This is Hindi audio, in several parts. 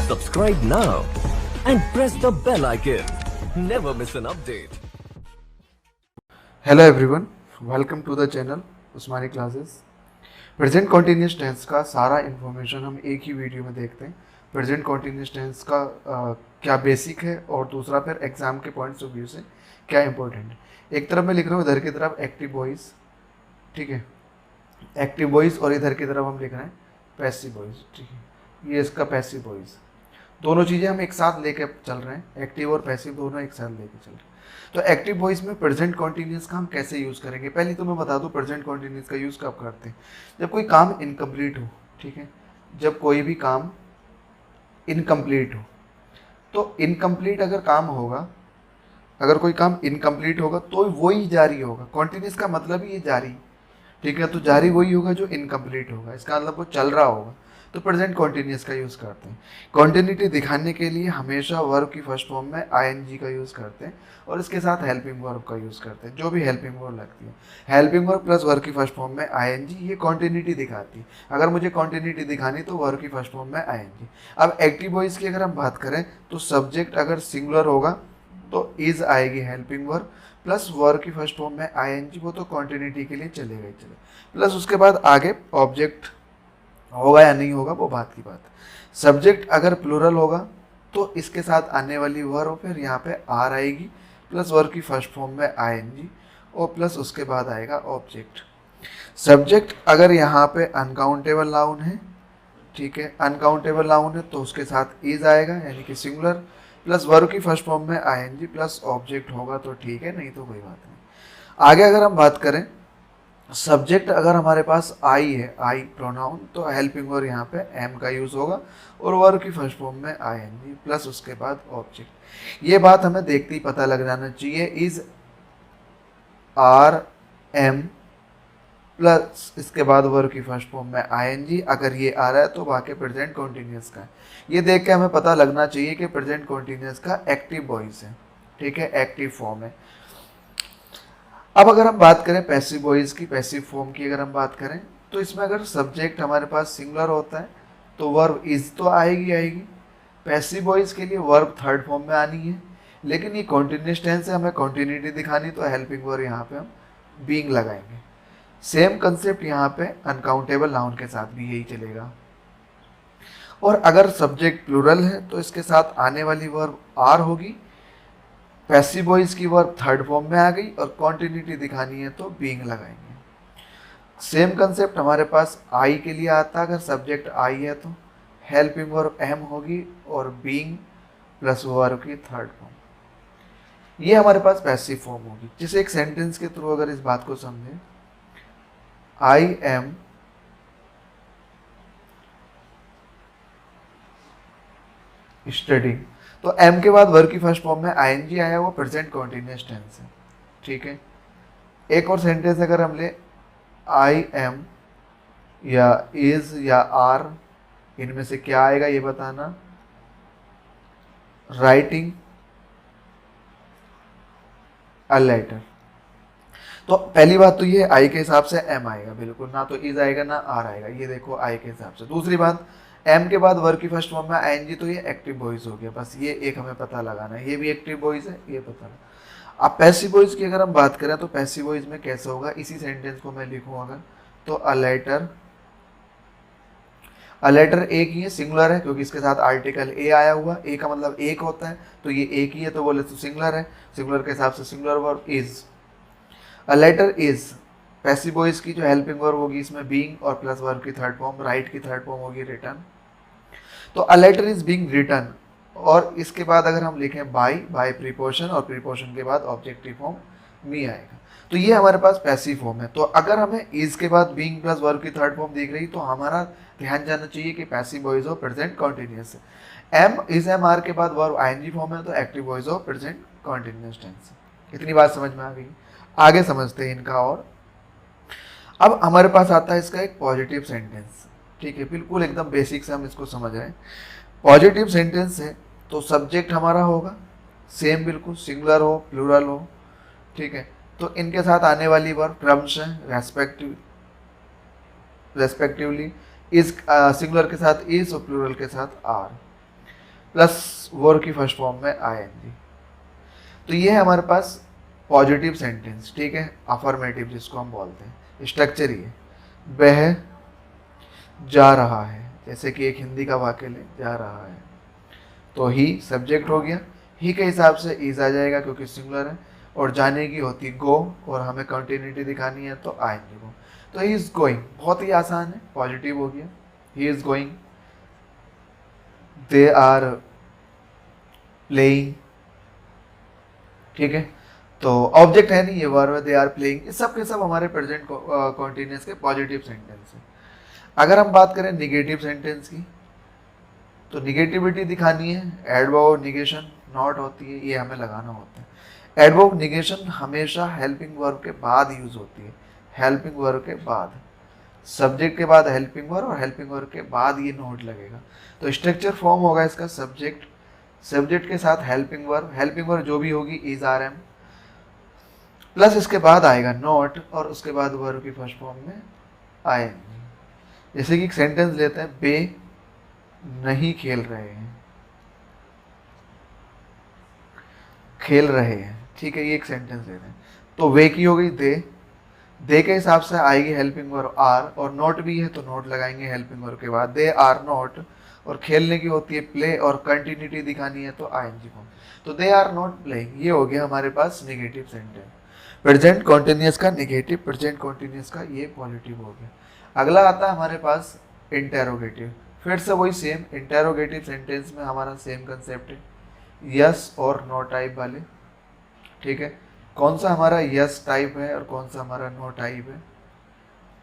Subscribe now and press the bell icon. Never miss an update. Hello everyone, welcome to the channel Usmani classes. Present continuous tense का सारा इन्फॉर्मेशन हम एक ही वीडियो में देखते हैं। प्रेजेंट कॉन्टिन्यूस टेंस का क्या बेसिक है और दूसरा फिर एग्जाम के पॉइंट्स ऑफ व्यू से क्या इंपॉर्टेंट है। एक तरफ मैं लिख रहा हूँ इधर की तरफ एक्टिव वॉइस, ठीक है, एक्टिव वॉइस, और इधर की तरफ हम लिख रहे हैं पैसिव वॉइस, ठीक है, ये इसका पैसिव वॉइस। दोनों चीज़ें हम एक साथ लेके चल रहे हैं, एक्टिव और पैसिव दोनों एक साथ लेके चल रहे हैं। तो एक्टिव वॉइस में प्रेजेंट कॉन्टिन्यूस का हम कैसे यूज़ करेंगे। पहले तो मैं बता दूं प्रेजेंट कॉन्टिन्यूस का यूज़ कब करते हैं, जब कोई काम इनकम्प्लीट हो, ठीक है, जब कोई भी काम इनकम्प्लीट हो। तो इनकम्प्लीट अगर काम होगा, अगर कोई काम इनकम्प्लीट होगा तो वही जारी होगा। कॉन्टिन्यूस का मतलब ही ये जारी, ठीक है, तो जारी वही होगा जो इनकम्प्लीट होगा, इसका मतलब वो चल रहा होगा। तो प्रेजेंट कॉन्टिन्यूस का यूज़ करते हैं। कॉन्टिन्यूटी दिखाने के लिए हमेशा वर्ब की फर्स्ट फॉर्म में आईएनजी का यूज़ करते हैं और इसके साथ हेल्पिंग वर्ब का यूज़ करते हैं, जो भी हेल्पिंग वर्ब लगती है। हेल्पिंग वर्ब प्लस वर्ब की फर्स्ट फॉर्म में आईएनजी, ये कॉन्टिन्यूटी दिखाती है। अगर मुझे कॉन्टिन्यूटी दिखानी तो वर्ब की फर्स्ट फॉर्म में आईएनजी। अब एक्टिव वॉइस की अगर हम बात करें तो सब्जेक्ट अगर सिंगुलर होगा तो इज आएगी हेल्पिंग वर्ब प्लस वर्ब की फर्स्ट फॉर्म में आईएनजी, वो तो कॉन्टिन्यूटी के लिए चलेगा ही चलेगा। प्लस उसके बाद आगे ऑब्जेक्ट होगा या नहीं होगा वो बात की बात है। सब्जेक्ट अगर प्लूरल होगा तो इसके साथ आने वाली वर्ब फिर यहाँ पे आर आएगी प्लस वर्ब की फर्स्ट फॉर्म में आईएनजी और प्लस उसके बाद आएगा ऑब्जेक्ट। सब्जेक्ट अगर यहाँ पे अनकाउंटेबल नाउन है, ठीक है, अनकाउंटेबल नाउन है तो उसके साथ इज आएगा यानी कि सिंगुलर प्लस वर्ब की फर्स्ट फॉर्म में आईएनजी प्लस ऑब्जेक्ट होगा तो ठीक है, नहीं तो कोई बात नहीं। आगे अगर हम बात करें सब्जेक्ट अगर हमारे पास आई है, आई प्रोनाउन, तो हेल्पिंग वर्ब यहाँ पे एम का यूज़ होगा और वर्ब की फर्स्ट फॉर्म में आईएनजी प्लस उसके बाद ऑब्जेक्ट। ये बात हमें देखते ही पता लग जाना चाहिए, इज आर एम प्लस इसके बाद वर्ब की फर्स्ट फॉर्म में आईएनजी। अगर ये आ रहा है तो वाकई प्रेजेंट कॉन्टिन्यूस का है। ये देख के हमें पता लगना चाहिए कि प्रेजेंट कॉन्टिन्यूस का एक्टिव वॉइस है, ठीक है, एक्टिव फॉर्म है। अब अगर हम बात करें पैसिव वॉइस की, पैसिव फॉर्म की अगर हम बात करें तो इसमें अगर सब्जेक्ट हमारे पास सिंगुलर होता है तो वर्ब इज तो आएगी। पैसिव वॉइस के लिए वर्ब थर्ड फॉर्म में आनी है, लेकिन ये कॉन्टिन्यूस टेंस है, हमें कॉन्टिन्यूटी दिखानी तो हेल्पिंग वर्ब यहाँ पे हम बीइंग लगाएंगे। सेम कंसेप्ट यहाँ पे अनकाउंटेबल नाउन के साथ भी यही चलेगा। और अगर सब्जेक्ट प्लूरल है तो इसके साथ आने वाली वर्ब आर होगी। पैसिव वॉइस की वर्ब थर्ड फॉर्म में आ गई और कॉन्टिन्यूटी दिखानी है तो बीइंग लगाएंगे। सेम कंसेप्ट हमारे पास आई के लिए आता है, अगर सब्जेक्ट आई है तो हेल्पिंग वर्ब एम होगी और बीइंग प्लस वर्ब की थर्ड फॉर्म। ये हमारे पास पैसिव फॉर्म होगी। जैसे एक सेंटेंस के थ्रू अगर इस बात को समझें, आई एम स्टडिंग, तो एम के बाद वर्ब की फर्स्ट फॉर्म में आईएनजी आया, वो प्रेजेंट कॉन्टिन्यूस टेंस है, ठीक है। एक और सेंटेंस अगर हम ले, आई एम या इज या आर, इनमें से क्या आएगा ये बताना। राइटिंग अ लेटर, तो पहली बात तो ये आई के हिसाब से एम आएगा बिल्कुल, ना तो इज आएगा ना आर आएगा, ये देखो आई के हिसाब से। दूसरी बात, एम के बाद वर्ब की फर्स्ट फॉर्म में आईएनजी, तो ये एक्टिव वॉइस हो गया। बस ये एक हमें पता लगाना है, ये भी एक्टिव वॉइस है, ये पता लगा। अब पैसिव वॉइस की अगर हम बात करें तो पैसिव वॉइस में कैसे होगा, इसी सेंटेंस को मैं लिखूं अगर तो अ लेटर एक ही है, सिंगुलर है क्योंकि इसके साथ आर्टिकल ए आया हुआ, ए का मतलब एक होता है तो ये एक ही है, तो बोले तो सिंगुलर है, सिंगुलर के हिसाब से singular verb is. A letter is passive voice की जो हेल्पिंग वर्ब होगी इसमें बीइंग और प्लस वर्ब की थर्ड फॉर्म, राइट की थर्ड फॉर्म होगी रिटन। तो a letter is being written, और इसके बाद अगर हम लिखें बाय प्रीपोजिशन और प्रीपोजिशन के बाद ऑब्जेक्टिव फॉर्म मी आएगा, तो ये हमारे पास पैसिव फॉर्म है। तो अगर हमें इज के बाद बीइंग प्लस वर्ब की थर्ड फॉर्म दिख रही तो हमारा ध्यान जाना चाहिए कि पैसिव वॉइस हो प्रेजेंट कॉन्टिन्यूस है। एम इज एम आर के बाद वर्ब आईएनजी फॉर्म है तो एक्टिव वॉइस हो प्रेजेंट कॉन्टिन्यूस टेंस। इतनी बात समझ में आ गई, आगे समझते हैं इनका। और अब हमारे पास आता है इसका एक पॉजिटिव सेंटेंस, ठीक है, बिल्कुल एकदम बेसिक से हम इसको समझ रहे हैं। पॉजिटिव सेंटेंस है तो सब्जेक्ट हमारा होगा सेम बिल्कुल, सिंगुलर हो प्लूरल हो, ठीक है, तो इनके साथ आने वाली वर्ब क्रमशः रेस्पेक्टिवली इस सिंगुलर के साथ इज और प्लूरल के साथ आर। प्लस वर्ब की फर्स्ट फॉर्म में आईएनजी। तो ये है हमारे पास पॉजिटिव सेंटेंस, ठीक है, अफर्मेटिव जिसको हम बोलते हैं। स्ट्रक्चर ये वह जा रहा है, जैसे कि एक हिंदी का वाक्य ले, जा रहा है, तो ही सब्जेक्ट हो गया, ही के हिसाब से इज आ जाएगा क्योंकि सिंगुलर है, और जाने की होती गो, और हमें कंटिन्यूटी दिखानी है तो आएंगे गो। तो ही इज गोइंग, बहुत ही आसान है, पॉजिटिव हो गया, he is going. They are playing, ठीक है, तो ऑब्जेक्ट है नहीं, ये वर्ब है, दे आर प्लेइंग। ये सब के सब हमारे प्रेजेंट कॉन्टिन्यूस के पॉजिटिव सेंटेंस है। अगर हम बात करें निगेटिव सेंटेंस की, तो निगेटिविटी दिखानी है, एडवर्ब निगेशन नॉट होती है, ये हमें लगाना होता है। एडवर्ब निगेशन हमेशा हेल्पिंग वर्ब के बाद यूज होती है, हेल्पिंग वर्ब के बाद, सब्जेक्ट के बाद हेल्पिंग वर्ब और हेल्पिंग वर्ब के बाद ये नोट लगेगा। तो स्ट्रक्चर फॉर्म होगा इसका सब्जेक्ट, सब्जेक्ट के साथ हेल्पिंग वर्ब जो भी होगी इज आर एम, प्लस इसके बाद आएगा नोट, और उसके बाद वर्ब की फर्स्ट फॉर्म में आएंगे। जैसे कि एक सेंटेंस लेते हैं, बे नहीं खेल रहे हैं, खेल रहे हैं, ठीक है, ये एक सेंटेंस लेते हैं। तो वे की हो गई दे के हिसाब से आएगी हेल्पिंग वर्ब आर, और नोट भी है तो नोट लगाएंगे हेल्पिंग वर्ब के बाद, दे आर नोट, और खेलने की होती है प्ले, और कंटिन्यूटी दिखानी है तो आईएनजी फॉर्म, तो दे आर नॉट प्लेइंग। ये हो गया हमारे पास नेगेटिव सेंटेंस, प्रेजेंट कॉन्टिन्यूस का नेगेटिव, प्रेजेंट कॉन्टिन्यूस का ये पॉजिटिव हो गया। अगला आता है हमारे पास इंटेरोगेटिव। फिर से वही सेम, इंटेरोगेटिव सेंटेंस में हमारा सेम कंसेप्ट है, यस और नो टाइप वाले, ठीक है। कौन सा हमारा यस टाइप है और कौन सा हमारा नो टाइप है,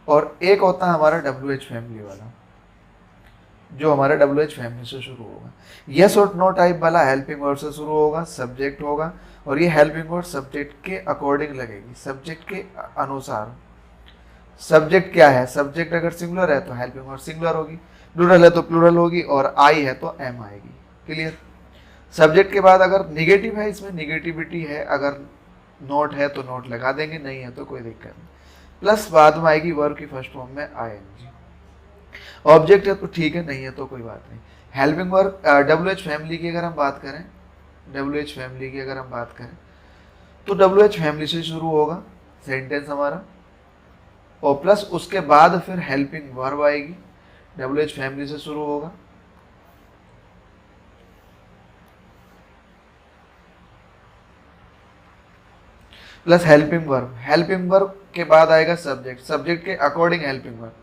और एक होता है हमारा WH फैमिली वाला, जो हमारा WH फैमिली से शुरू होगा। यस और नो टाइप वाला हेल्पिंग वर्ब से शुरू होगा, सब्जेक्ट होगा, और ये हेल्पिंग वर्ब सब्जेक्ट के अकॉर्डिंग लगेगी, सब्जेक्ट के अनुसार। सब्जेक्ट क्या है, सब्जेक्ट अगर सिंगुलर है तो हेल्पिंग वर्ब सिंगुलर होगी, प्लूरल है तो प्लूरल होगी, और आई है तो एम आएगी। क्लियर। सब्जेक्ट के बाद अगर निगेटिव है, इसमें निगेटिविटी है, अगर नोट है तो नोट लगा देंगे, नहीं है तो कोई दिक्कत नहीं, प्लस बाद में आएगी वर्ब की फर्स्ट फॉर्म में आईएनजी। ऑब्जेक्ट है तो ठीक है, नहीं है तो कोई बात नहीं। हेल्पिंग वर्ब WH फैमिली की अगर हम बात करें, WH फैमिली की अगर हम बात करें तो WH फैमिली से शुरू होगा सेंटेंस हमारा, और प्लस उसके बाद फिर हेल्पिंग वर्ब आएगी, WH फैमिली से शुरू होगा, प्लस हेल्पिंग वर्ब के बाद आएगा सब्जेक्ट, सब्जेक्ट के according helping verb,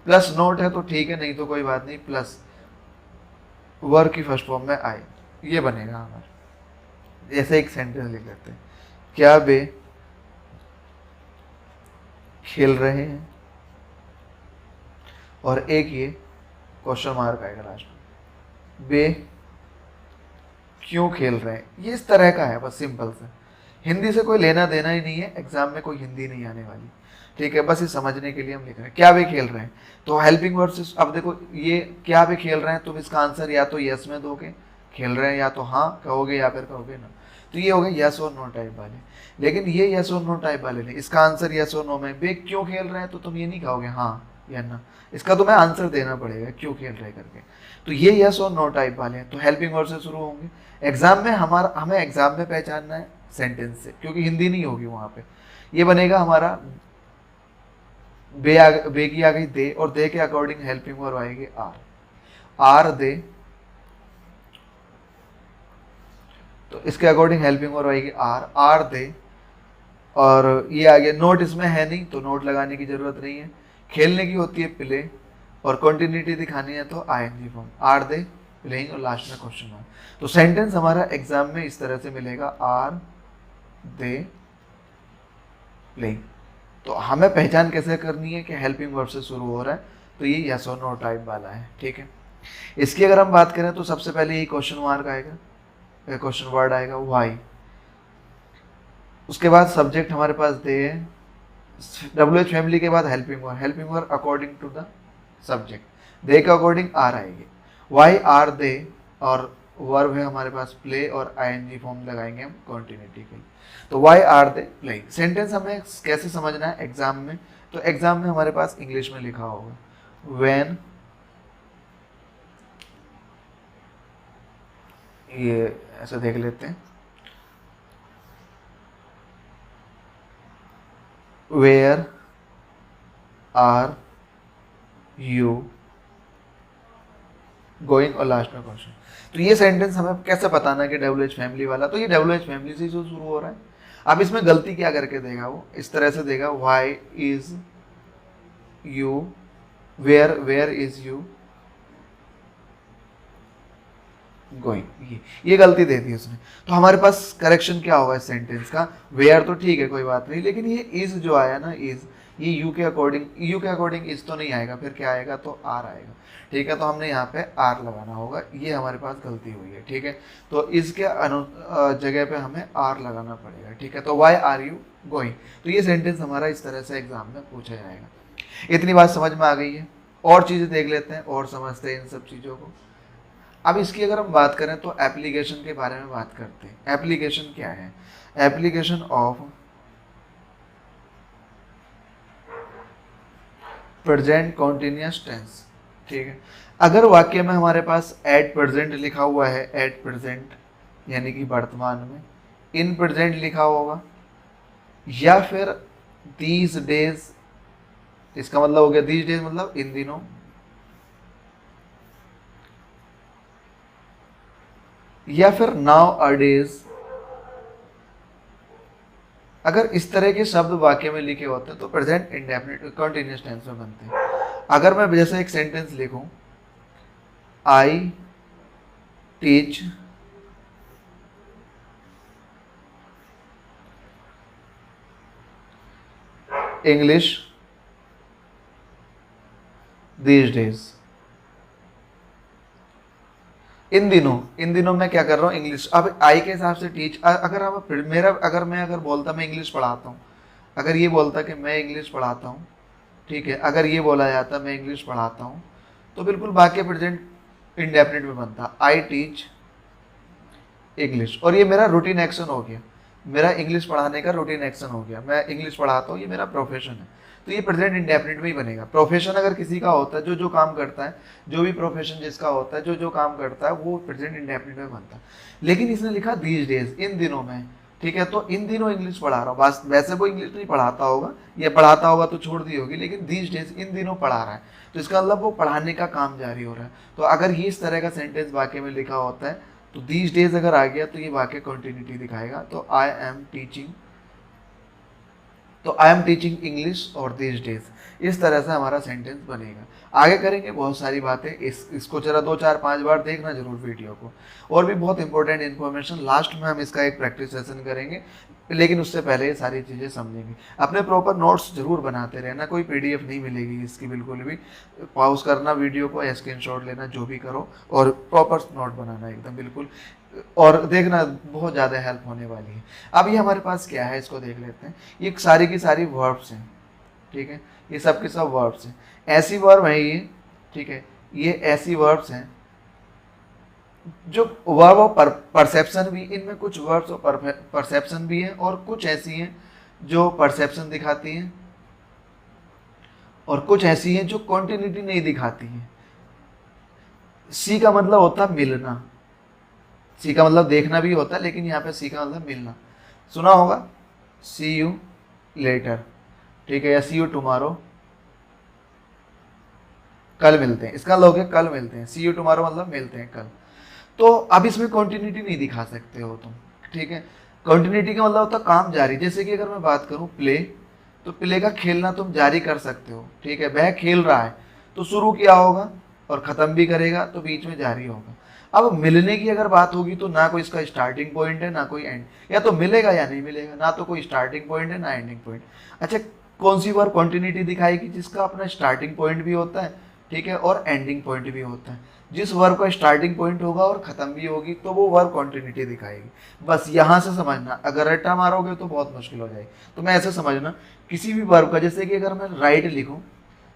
plus note है तो ठीक है, नहीं तो कोई बात नहीं, प्लस वर्ब की फर्स्ट फॉर्म में आए, ये बनेगा हमारा। जैसे एक सेंटेंस लिख लेते हैं, क्या बे खेल रहे हैं, और एक ये क्वेश्चन मार्क आएगा लास्ट में, बे क्यों खेल रहे हैं। ये इस तरह का है, बस सिंपल से, हिंदी से कोई लेना देना ही नहीं है, एग्जाम में कोई हिंदी नहीं आने वाली, ठीक है, बस ये समझने के लिए हम लिख रहे हैं। क्या वे खेल रहे हैं, तो हेल्पिंग वर्ब से, अब देखो ये क्या वे खेल रहे हैं, तुम इसका आंसर या तो यस में दोगे, खेल रहे हैं, या तो हाँ कहोगे या फिर कहोगे ना, तो ये हो गए यस और नो टाइप वाले। लेकिन ये यस और नो टाइप वाले नहीं, इसका आंसर यस और नो में, वे क्यों खेल रहे हैं तो तुम ये नहीं कहोगे हाँ या ना, इसका तुम्हें आंसर देना पड़ेगा क्यों खेल रहे करके, तो ये यस और नो टाइप वाले हैं, तो हेल्पिंग वर्ब से शुरू होंगे। एग्जाम में हमें एग्जाम में पहचानना है सेंटेंस से, क्योंकि हिंदी नहीं होगी वहां पे। ये बनेगा हमारा बे की आ गई दे, और दे के अकॉर्डिंग हेल्पिंग वर्ब आएगी आर दे, तो इसके अकॉर्डिंग हेल्पिंग वर्ब आएगी आर दे, और ये आ गया नोट, इसमें है नहीं तो नोट लगाने की जरूरत नहीं है, खेलने की होती है प्ले, और कंटिन्यूटी दिखानी है तो ING form, are they playing, और लास्ट में क्वेश्चन मार्क। तो सेंटेंस हमारा एग्जाम में इस तरह से मिलेगा, आर दे प्लेइंग। तो हमें पहचान कैसे करनी है कि हेल्पिंग वर्ब से शुरू हो रहा है, तो ये यस और नो टाइप वाला है, ठीक है। इसकी अगर हम बात करें तो सबसे पहले ये क्वेश्चन मार्क आएगा, क्वेश्चन वर्ड आएगा वाई, उसके बाद सब्जेक्ट हमारे पास दे है, WH फैमिली के बाद helping verb according to the subject, they के अकॉर्डिंग आर आएगी, वाई आर दे, और वर्ब है हमारे पास प्ले, और आईएनजी फॉर्म लगाएंगे हम कंटिन्यूटी के लिए, तो why are they playing. Sentence हमें कैसे समझना है एग्जाम में, तो एग्जाम में हमारे पास इंग्लिश में लिखा होगा, व्हेन ये ऐसे देख लेते हैं, वेयर आर यू गोइंग, और लास्ट में क्वेश्चन। तो ये सेंटेंस हमें कैसे बताना है कि WH फैमिली वाला, तो ये WH फैमिली से जो शुरू हो रहा है। अब इसमें गलती क्या करके देगा, वो इस तरह से देगा, why is you, where is you going, ये गलती दे दी उसने। तो हमारे पास करेक्शन क्या होगा इस सेंटेंस का, वेयर तो ठीक है कोई बात नहीं, लेकिन ये इज जो आया ना, इज, ये यू के अकॉर्डिंग इज तो नहीं आएगा, फिर क्या आएगा, तो आर आएगा। ठीक है, तो हमने यहाँ पे आर लगाना होगा, ये हमारे पास गलती हुई है। ठीक है, तो इसके जगह पे हमें आर लगाना पड़ेगा। ठीक है, तो वाई आर यू गोइंग, तो ये सेंटेंस हमारा इस तरह से एग्जाम में पूछा जाएगा। इतनी बात समझ में आ गई है, और चीज़ें देख लेते हैं और समझते हैं इन सब चीज़ों को। अब इसकी अगर हम बात करें तो एप्लीकेशन के बारे में बात करते हैं। एप्लीकेशन क्या है, application of present continuous tense. ठीक है, अगर वाक्य में हमारे पास एट प्रेजेंट लिखा हुआ है, एट प्रेजेंट यानी कि वर्तमान में, इन प्रेजेंट लिखा होगा, या फिर दीज डेज, इसका मतलब हो गया दीज डेज मतलब इन दिनों, या फिर नाउ अ डेज, अगर इस तरह के शब्द वाक्य में लिखे होते हैं तो प्रेजेंट इंडेफिनिट कंटिन्यूअस टेंस में बनते हैं। अगर मैं जैसे एक सेंटेंस लिखूं, I teach English these days, इन दिनों मैं क्या कर रहा हूँ, इंग्लिश। अब आई के हिसाब से टीच, अगर हम अगर बोलता मैं इंग्लिश पढ़ाता हूँ, अगर ये बोलता कि मैं इंग्लिश पढ़ाता हूँ, ठीक है, अगर ये बोला जाता मैं इंग्लिश पढ़ाता हूँ, तो बिल्कुल वाक्य प्रेजेंट इंडेफिनिट में बनता, आई टीच इंग्लिश, और ये मेरा रूटीन एक्शन हो गया, मेरा इंग्लिश पढ़ाने का रूटीन एक्शन हो गया, मैं इंग्लिश पढ़ाता हूँ, ये मेरा प्रोफेशन है, तो ये प्रेजेंट इंडेफिनिट में ही बनेगा। प्रोफेशन अगर किसी का होता है, जो काम करता है, जो भी प्रोफेशन जिसका होता है, जो काम करता है, वो प्रेजेंट इंडेफिनिट में बनता है। लेकिन इसने लिखा दीज डेज, इन दिनों में। ठीक है, तो इन दिनों इंग्लिश पढ़ा रहा हूँ, बस वैसे वो इंग्लिश नहीं पढ़ाता होगा, या पढ़ाता होगा तो छोड़ दी होगी, लेकिन दीज डेज इन दिनों पढ़ा रहा है, तो इसका मतलब वो पढ़ाने का काम जारी हो रहा है। तो अगर ये इस तरह का सेंटेंस वाक्य में लिखा होता है, तो दीज डेज अगर आ गया तो ये वाक्य कंटिन्यूटी दिखाएगा। तो आई एम टीचिंग इंग्लिश और दीज डेज, इस तरह से हमारा सेंटेंस बनेगा। आगे करेंगे बहुत सारी बातें, इसको जरा 2 4 5 बार देखना जरूर वीडियो को। और भी बहुत इंपॉर्टेंट इन्फॉर्मेशन लास्ट में हम इसका एक प्रैक्टिस सेशन करेंगे, लेकिन उससे पहले ये सारी चीज़ें समझेंगे। अपने प्रॉपर नोट्स जरूर बनाते रहना, कोई PDF नहीं मिलेगी इसकी बिल्कुल भी। पॉज करना वीडियो को या स्क्रीनशॉट लेना, जो भी करो, और प्रॉपर नोट बनाना एकदम बिल्कुल, और देखना बहुत ज़्यादा हेल्प होने वाली है। अब ये हमारे पास क्या है, इसको देख लेते हैं। ये सारी की सारी वर्ब्स हैं, ठीक है, ये सब के सब वर्ब्स हैं, ऐसी वर्ब है ये। ठीक है, ये ऐसी वर्ब्स हैं जो वर्ब और परसेप्शन भी, इनमें कुछ वर्ब्स और परसेप्शन भी हैं, और कुछ ऐसी हैं जो परसेप्शन दिखाती हैं, और कुछ ऐसी हैं जो कॉन्टिन्यूटी नहीं दिखाती हैं। सी का मतलब होता है मिलना, सी का मतलब देखना भी होता है, लेकिन यहाँ पे सी का मतलब मिलना। सुना होगा सी यू लेटर, ठीक है, या सी यू टुमारो, कल मिलते हैं, इसका लोग है कल मिलते हैं, सी यू टुमारो मतलब मिलते हैं कल। तो अब इसमें कॉन्टिन्यूटी नहीं दिखा सकते हो तुम, ठीक है। कॉन्टिन्यूटी का मतलब होता है काम जारी। जैसे कि अगर मैं बात करूं प्ले, तो प्ले का खेलना तुम जारी कर सकते हो, ठीक है, वह खेल रहा है तो शुरू किया होगा और ख़त्म भी करेगा, तो बीच में जारी होगा। अब मिलने की अगर बात होगी तो ना कोई इसका स्टार्टिंग पॉइंट है ना कोई एंड, या तो मिलेगा या नहीं मिलेगा, ना तो कोई स्टार्टिंग पॉइंट है ना एंडिंग पॉइंट। अच्छा, कौन सी वर्ब कॉन्टिन्यूटी दिखाएगी? जिसका अपना स्टार्टिंग पॉइंट भी होता है, ठीक है, और एंडिंग पॉइंट भी होता है। जिस वर्ब का स्टार्टिंग पॉइंट होगा और ख़त्म भी होगी तो वो वर्ब कॉन्टिन्यूटी दिखाएगी। बस यहाँ से समझना, अगर रट्टा मारोगे तो बहुत मुश्किल हो जाएगी। तो मैं ऐसे समझना, किसी भी वर्ब का, जैसे कि अगर मैं राइट लिखूँ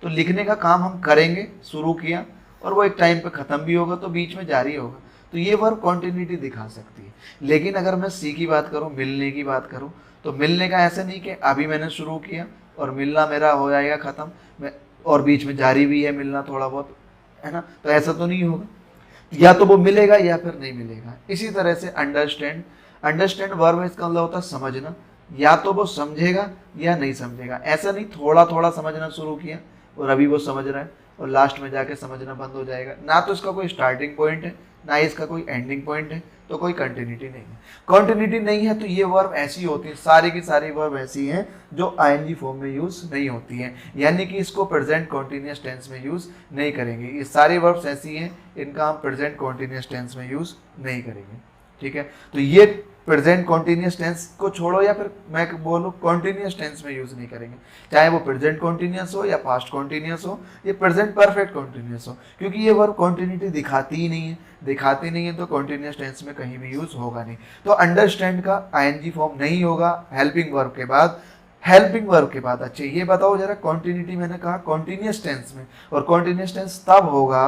तो लिखने का काम हम करेंगे, शुरू किया और वो एक टाइम पे ख़त्म भी होगा, तो बीच में जारी होगा, तो ये वर्ब कॉन्टिन्यूटी दिखा सकती है। लेकिन अगर मैं सी की बात करूँ, मिलने की बात करूँ, तो मिलने का ऐसा नहीं कि अभी मैंने शुरू किया और मिलना मेरा हो जाएगा ख़त्म, मैं और बीच में जारी भी है मिलना थोड़ा बहुत, है ना, तो ऐसा तो नहीं होगा। या तो वो मिलेगा या फिर नहीं मिलेगा। इसी तरह से अंडरस्टैंड, अंडरस्टैंड वर्ब है, इसका मतलब होता है समझना, या तो वो समझेगा या नहीं समझेगा। ऐसा नहीं थोड़ा थोड़ा समझना शुरू किया और अभी वो समझ रहा है और लास्ट में जाके समझना बंद हो जाएगा। ना तो इसका कोई स्टार्टिंग पॉइंट है, ना ही इसका कोई एंडिंग पॉइंट है, तो कोई कंटिन्यूटी नहीं है। कंटिन्यूटी नहीं है तो ये वर्ब ऐसी होती है, सारी की सारी वर्ब ऐसी हैं जो आईएनजी फॉर्म में यूज नहीं होती हैं, यानी कि इसको प्रेजेंट कॉन्टिन्यूअस टेंस में यूज नहीं करेंगे। ये सारी वर्ब्स ऐसी हैं, इनका हम प्रेजेंट कॉन्टिन्यूअस टेंस में यूज नहीं करेंगे। ठीक है, तो ये प्रेजेंट कॉन्टिन्यूअस टेंस को छोड़ो या फिर मैं बोलूँ कॉन्टिन्यूअस टेंस में यूज नहीं करेंगे, चाहे वो प्रेजेंट कॉन्टिन्यूअस हो या पास्ट कॉन्टिन्यूअस हो, ये प्रेजेंट परफेक्ट कॉन्टिन्यूअस हो, क्योंकि ये वर्ब कॉन्टिन्यूटी दिखाती ही नहीं है, दिखाती नहीं है तो कॉन्टिन्यूअस टेंस में कहीं भी यूज होगा नहीं। तो अंडरस्टैंड का आईएनजी फॉर्म नहीं होगा हेल्पिंग वर्ब के बाद। हेल्पिंग वर्ब के बाद अच्छा ये बताओ जरा, कॉन्टिन्यूटी मैंने कहा कॉन्टिन्यूअस टेंस में, और कॉन्टिन्यूअस टेंस तब होगा,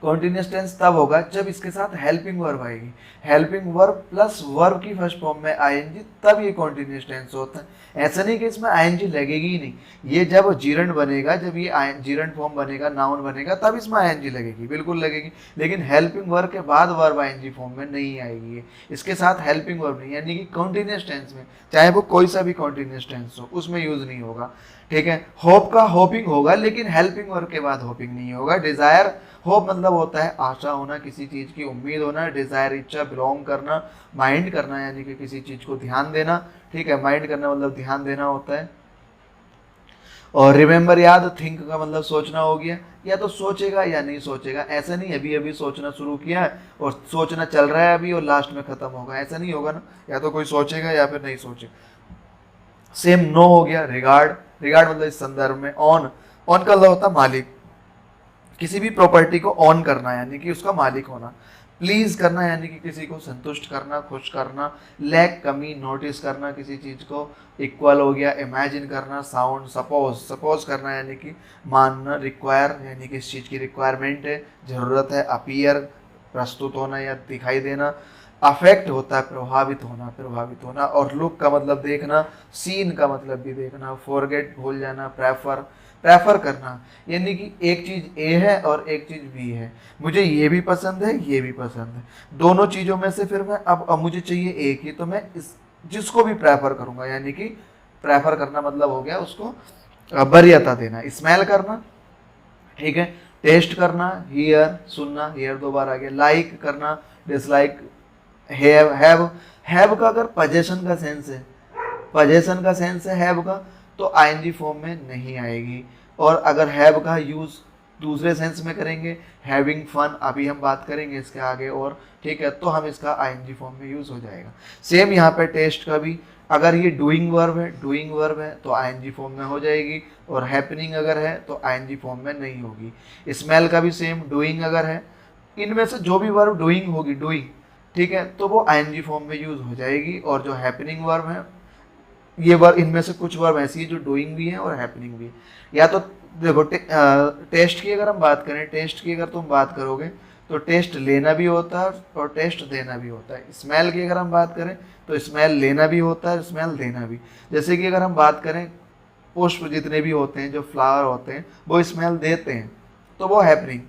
कॉन्टिन्यूअस टेंस तब होगा जब इसके साथ हेल्पिंग वर्ब आएगी। हेल्पिंग वर्ब प्लस वर्ब की फर्स्ट फॉर्म में आईएनजी, तब ये कॉन्टिन्यूअस टेंस होता है। ऐसा नहीं कि इसमें आईएनजी लगेगी ही नहीं, ये जब जीरंड बनेगा, जब ये जीरंड फॉर्म बनेगा, नाउन बनेगा, तब इसमें आईएनजी लगेगी, बिल्कुल लगेगी। लेकिन हेल्पिंग वर्ब के बाद वर्ब आईएनजी फॉर्म में नहीं आएगी, इसके साथ हेल्पिंग वर्ब नहीं, यानी कि कॉन्टिन्यूअस टेंस में, चाहे वो कोई सा भी कॉन्टिन्यूअस टेंस हो, उसमें यूज नहीं होगा। ठीक है, होप का होपिंग होगा, लेकिन हेल्पिंग वर्ब के बाद होपिंग नहीं होगा। डिजायर, होप मतलब होता है आशा होना, किसी चीज की उम्मीद होना। डिजायर इच्छा, बिलोंग करना, माइंड करना, यानी कि किसी चीज को ध्यान देना। ठीक है, माइंड करना मतलब ध्यान देना होता है। और रिमेंबर याद, थिंक का मतलब सोचना हो गया, या तो सोचेगा या नहीं सोचेगा। ऐसा नहीं अभी अभी सोचना शुरू किया है और सोचना चल रहा है अभी और लास्ट में खत्म होगा, ऐसा नहीं होगा ना, या तो कोई सोचेगा या फिर नहीं सोचेगा। सेम नो हो गया। रिगार्ड, रिगार्ड मतलब इस संदर्भ में। ऑन, ऑन का मतलब होता है मालिक, किसी भी प्रॉपर्टी को ऑन करना यानी कि उसका मालिक होना। प्लीज करना यानी कि किसी को संतुष्ट करना, खुश करना। लैक कमी, नोटिस करना किसी चीज को। इक्वल हो गया। इमेजिन करना। साउंड, सपोज, सपोज करना यानी कि मानना। रिक्वायर यानी कि इस चीज की रिक्वायरमेंट है, जरूरत है। अपीयर प्रस्तुत होना या दिखाई देना। अफेक्ट होता है प्रभावित होना, प्रभावित होना। और लुक का मतलब देखना, सीन का मतलब भी देखना। फॉरगेट भूल जाना। प्रेफर, प्रेफर करना यानी कि एक चीज ए है और एक चीज बी है, मुझे ये भी पसंद है ये भी पसंद है, दोनों चीजों में से फिर मैं अब मुझे चाहिए एक ही, तो मैं इस जिसको भी प्रेफर करूंगा, यानी कि प्रेफर करना मतलब हो गया उसको वरीयता देना। स्मेल करना, ठीक है। टेस्ट करना, हियर सुनना, हियर दो बार आ गया। लाइक करना, डिसलाइक। हैव का अगर पोजेशन का सेंस है, पोजेशन का सेंस है हैव का, तो आईएनजी फॉर्म में नहीं आएगी। और अगर हैव का यूज दूसरे सेंस में करेंगे, हैविंग फन, अभी हम बात करेंगे इसके आगे और, ठीक है, तो हम इसका आईएनजी फॉर्म में यूज हो जाएगा। सेम यहाँ पे टेस्ट का भी, अगर ये डूइंग वर्ब है, डूइंग वर्ब है तो आईएनजी फॉर्म में हो जाएगी, और हैपनिंग अगर है तो आईएनजी फॉर्म में नहीं होगी। स्मेल का भी सेम, डूइंग अगर है, इनमें से जो भी वर्ब डूइंग होगी, डूइंग, ठीक है, तो वो आईएनजी फॉर्म में यूज हो जाएगी। और जो हैपनिंग वर्ब है, ये वर्ब, इनमें से कुछ वर्ब ऐसी है जो डूइंग भी है और हैपनिंग भी है। या तो देखो टेस्ट की अगर हम बात करें, टेस्ट की अगर तुम बात करोगे तो टेस्ट लेना भी होता है और टेस्ट देना भी होता है। स्मेल की अगर हम बात करें तो स्मेल लेना भी होता है, स्मेल देना भी। जैसे कि अगर हम बात करें पुष्प जितने भी होते हैं, जो फ्लावर होते हैं, वो स्मेल देते हैं तो वो हैपनिंग।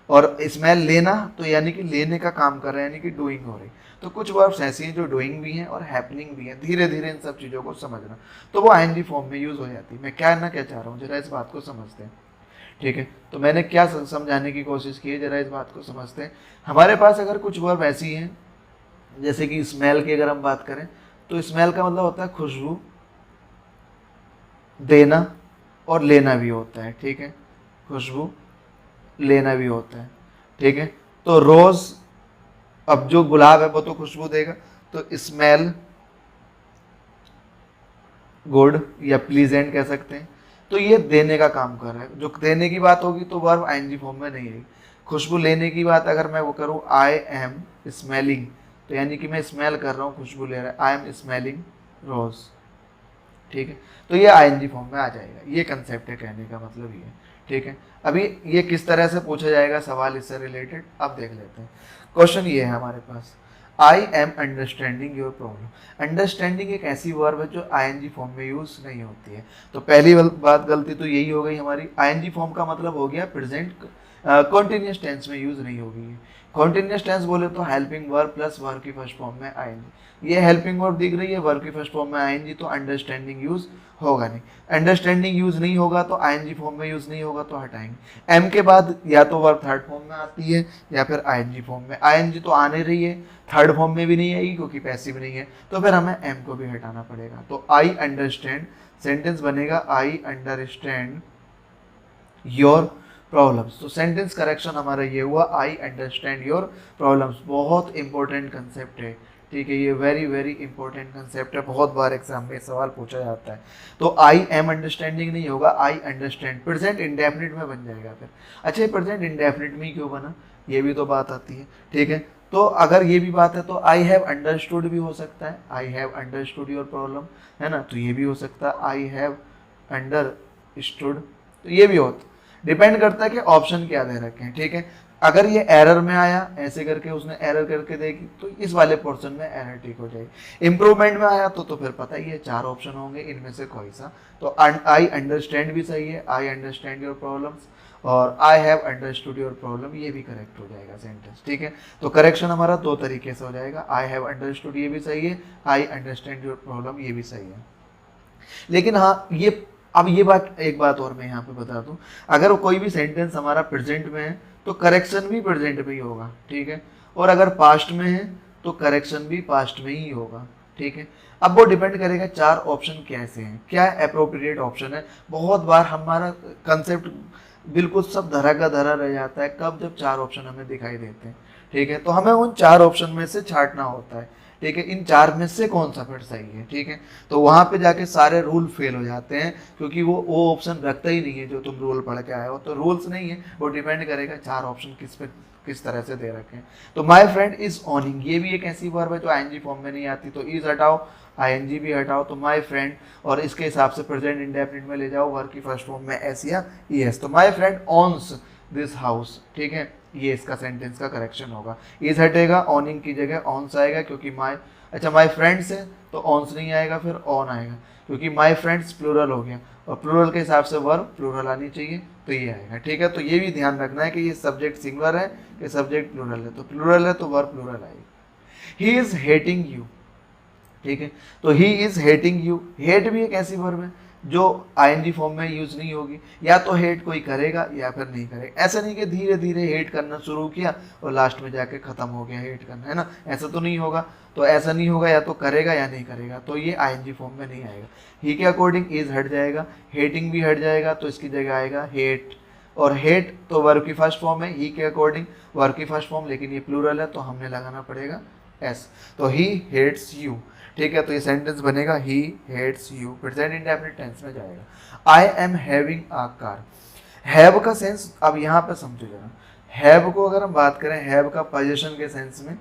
और स्मेल लेना तो यानी कि लेने का काम कर रहे हैं, यानी कि डूइंग हो रही। तो कुछ वर्ब्स ऐसी हैं जो डूइंग भी हैं और हैपनिंग भी हैं। धीरे धीरे इन सब चीज़ों को समझना, तो वो आईएनजी फॉर्म में यूज हो जाती है। मैं क्या चाह रहा हूँ, जरा इस बात को समझते हैं। ठीक है, तो मैंने क्या समझाने की कोशिश की है, जरा इस बात को समझते हैं। हमारे पास अगर कुछ वर्ब ऐसी हैं, जैसे कि स्मेल की अगर हम बात करें तो स्मेल का मतलब होता है खुशबू, देना और लेना भी होता है। ठीक है, खुशबू लेना भी होता है। ठीक है, तो रोज, अब जो गुलाब है वो तो खुशबू देगा, तो स्मेल गुड या प्लीजेंट कह सकते हैं। तो ये देने का काम कर रहा है। जो देने की बात होगी तो वर्ब आईएनजी फॉर्म में नहीं है। खुशबू लेने की बात अगर मैं वो करूँ, आई एम स्मेलिंग, तो यानी कि मैं स्मेल कर रहा हूँ, खुशबू ले रहा है, आई एम स्मेलिंग रोज। ठीक है, तो ये आईएनजी फॉर्म में आ जाएगा। ये कंसेप्ट है, कहने का मतलब ये। ठीक है, अभी ये किस तरह से पूछा जाएगा सवाल इससे रिलेटेड, अब देख लेते हैं। क्वेश्चन ये है हमारे पास, I am understanding your problem. Understanding एक ऐसी वर्ब है जो आईएनजी फॉर्म में यूज नहीं होती है। तो पहली बात गलती तो यही हो गई हमारी। आईएनजी फॉर्म का मतलब हो गया प्रेजेंट कॉन्टिन्यूस टेंस में यूज नहीं होगी। कॉन्टिन्यूस टेंस बोले तो हेल्पिंग वर्ब प्लस वर्ब की फर्स्ट फॉर्म में आएंगे। ये हेल्पिंग वर्ब दिख रही है, वर्ब की फर्स्ट फॉर्म में आएंगी, तो अंडरस्टैंडिंग यूज होगा नहीं। अंडरस्टैंडिंग यूज नहीं होगा तो आईएनजी फॉर्म में यूज नहीं होगा, तो हटाएंगे। एम के बाद या तो वर्ब थर्ड फॉर्म में आती है या फिर आईएनजी फॉर्म में। आईएनजी तो आने रही है, थर्ड फॉर्म में भी नहीं आएगी क्योंकि पैसिव नहीं है, तो फिर हमें एम को भी हटाना पड़ेगा। तो आई अंडरस्टैंड, सेंटेंस बनेगा आई अंडरस्टैंड योर प्रॉब्लम्स। तो सेंटेंस करेक्शन हमारा ये हुआ, आई अंडरस्टैंड योर प्रॉब्लम्स। बहुत इंपॉर्टेंट कंसेप्ट है, ठीक है, ये वेरी वेरी इंपॉर्टेंट कंसेप्ट है, बहुत बार एग्जाम में सवाल पूछा जाता है। तो आई एम अंडरस्टैंडिंग नहीं होगा, आई अंडरस्टैंड प्रेजेंट इंडेफिनिट में बन जाएगा फिर। अच्छा, ये प्रेजेंट इंडेफिनिट में क्यों बना, ये भी तो बात आती है, ठीक है। तो अगर ये भी बात है तो आई हैव अंडरस्टूड भी हो सकता है, I have understood your problem, है ना, तो ये भी हो सकता है आई हैव अंडरस्टूड, तो ये भी होता, डिपेंड करता है कि ऑप्शन क्या दे रखे हैं, ठीक है। अगर ये एरर में आया, ऐसे करके उसने एरर करके देगी, तो इस वाले पोर्शन में एरर ठीक हो जाएगी। इंप्रूवमेंट में आया तो फिर पता ही है 4 ऑप्शन होंगे, इनमें से कोई सा। तो आई अंडरस्टैंड भी सही है, आई अंडरस्टैंड योर प्रॉब्लम्स, और I have understood your problem, ये भी करेक्ट हो जाएगा सेंटेंस, ठीक है। तो करेक्शन हमारा 2 तरीके से हो जाएगा, आई हैव अंडरस्टूड ये भी सही है, आई अंडरस्टैंड योर प्रॉब्लम ये भी सही है। लेकिन हाँ, ये बात, एक बात और मैं यहाँ पे बता दूं, अगर कोई भी सेंटेंस हमारा प्रेजेंट में है तो करेक्शन भी प्रेजेंट में ही होगा, ठीक है, और अगर पास्ट में है तो करेक्शन भी पास्ट में ही होगा, ठीक है। अब वो डिपेंड करेगा 4 ऑप्शन कैसे हैं, क्या अप्रोप्रिएट ऑप्शन है। बहुत बार हमारा कंसेप्ट बिल्कुल सब धरा का धरा रह जाता है, कब, जब 4 ऑप्शन हमें दिखाई देते हैं, ठीक है। तो हमें उन 4 ऑप्शन में से छांटना होता है, ठीक है, इन 4 में से कौन सा फिर सही है, ठीक है। तो वहाँ पे जाके सारे रूल फेल हो जाते हैं, क्योंकि वो ऑप्शन रखता ही नहीं है जो तुम रूल पढ़ के आए हो। तो रूल्स नहीं है, वो डिपेंड करेगा 4 ऑप्शन किस तरह से दे रखे हैं। तो माई फ्रेंड इज ऑनिंग, ये भी एक ऐसी वर्ब है जो आईएनजी फॉर्म में नहीं आती, तो इज हटाओ, आईएनजी भी हटाओ, तो माई फ्रेंड, और इसके हिसाब से प्रेजेंट इंडेफिनिट में ले जाओ, वर्ब की फर्स्ट फॉर्म में एस या ईएस। तो माई फ्रेंड ऑन्स दिस हाउस, ठीक है, ये इसका सेंटेंस का करेक्शन होगा। इज हटेगा, ऑनिंग की जगह ऑन्स आएगा, क्योंकि माई फ्रेंड्स है तो ऑन्स नहीं आएगा, फिर ऑन आएगा, क्योंकि माई फ्रेंड्स प्लूरल हो गया, और प्लूरल के हिसाब से वर्ब प्लूरल आनी चाहिए, तो ये आएगा, ठीक है। तो ये भी ध्यान रखना है कि ये सब्जेक्ट सिंगुलर है कि सब्जेक्ट प्लूरल है, तो प्लूरल है तो वर्ब प्लूरल आएगी। ही इज हेटिंग यू, ठीक है, तो he is hating you, hate भी एक ऐसी वर्ब है जो आईएनजी फॉर्म में यूज नहीं होगी, या तो हेट कोई करेगा या फिर नहीं करेगा। ऐसा नहीं कि धीरे धीरे हेट करना शुरू किया और लास्ट में जाके खत्म हो गया हेट करना, है ना, ऐसा तो नहीं होगा। तो ऐसा नहीं होगा, या तो करेगा या नहीं करेगा, तो ये आईएनजी फॉर्म में नहीं आएगा। ही के अकॉर्डिंग इज हट जाएगा, हेटिंग भी हट जाएगा, तो इसकी जगह आएगा हेट, और हेट तो वर्ब की फर्स्ट फॉर्म है, ही के अकॉर्डिंग वर्ब की फर्स्ट फॉर्म, लेकिन ये प्लूरल है तो हमने लगाना पड़ेगा एस, तो ही हेट्स यू, ठीक है। तो ये सेंटेंस बनेगा he hates you, present indefinite tense में जाएगा। I am having a car, have का सेंस अब यहाँ पे समझो जरा। हैव को अगर हम बात करें, हैव का पोजीशन के सेंस में,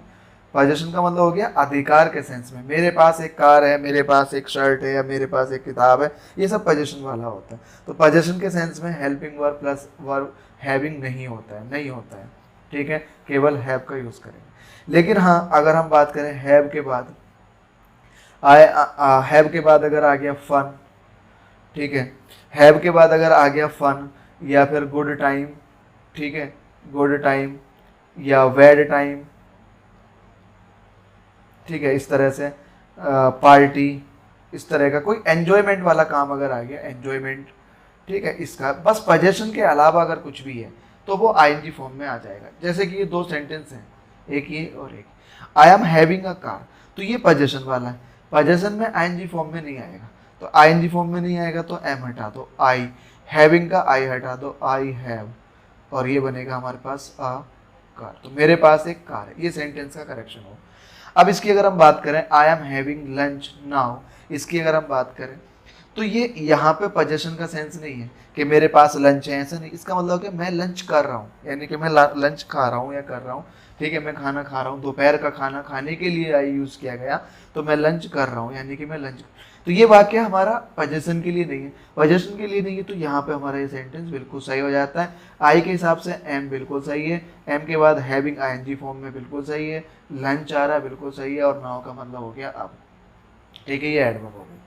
पोजीशन का मतलब हो गया अधिकार के सेंस में, मेरे पास एक कार है, मेरे पास एक शर्ट है, या मेरे पास एक किताब है, ये सब पोजीशन वाला होता है। तो पोजीशन के सेंस में helping verb plus verb having नहीं होता है, ठीक है, केवल हैव का यूज करेंगे। लेकिन हाँ, अगर हम बात करें हैव के बाद, हैव के बाद अगर आ गया फन, ठीक है, हैव के बाद अगर आ गया फन, या फिर गुड टाइम, ठीक है, गुड टाइम या वेड टाइम, ठीक है, इस तरह से पार्टी, इस तरह का कोई एंजॉयमेंट वाला काम अगर आ गया, एंजॉयमेंट, ठीक है, इसका बस पोजीशन के अलावा अगर कुछ भी है तो वो आईएनजी फॉर्म में आ जाएगा। जैसे कि ये 2 सेंटेंस हैं, एक ये और एक, आई एम हैविंग अ कार, तो ये पोजीशन वाला है, पोजीशन में आईएनजी फॉर्म में नहीं आएगा, तो आईएनजी फॉर्म में नहीं आएगा तो एम हटा दो, आई, हैविंग का आई हटा दो, आई हैव, और ये बनेगा हमारे पास अ कार, तो मेरे पास एक कार है, ये सेंटेंस का करेक्शन हो। अब इसकी अगर हम बात करें, आई एम हैविंग लंच नाउ, इसकी अगर हम बात करें तो ये यहाँ पे पोजीशन का सेंस नहीं है कि मेरे पास लंच है, ऐसा नहीं, इसका मतलब कि मैं लंच कर रहा हूँ, यानी कि मैं लंच खा रहा हूँ या कर रहा हूँ, ठीक है, मैं खाना खा रहा हूँ, दोपहर का खाना खाने के लिए आई यूज़ किया गया, तो मैं लंच कर रहा हूँ, यानी कि मैं लंच, तो ये वाक्य हमारा पोजीशन के लिए नहीं है, पोजीशन के लिए नहीं है, तो यहाँ पे हमारा ये सेंटेंस बिल्कुल सही हो जाता है। आई के हिसाब से एम बिल्कुल सही है, एम के बाद हैविंग आईएनजी फॉर्म में बिल्कुल सही है, लंच आ रहा है बिल्कुल सही है, और नाउ का मतलब हो गया अब, ठीक है, ये एडवर्ब हो गई,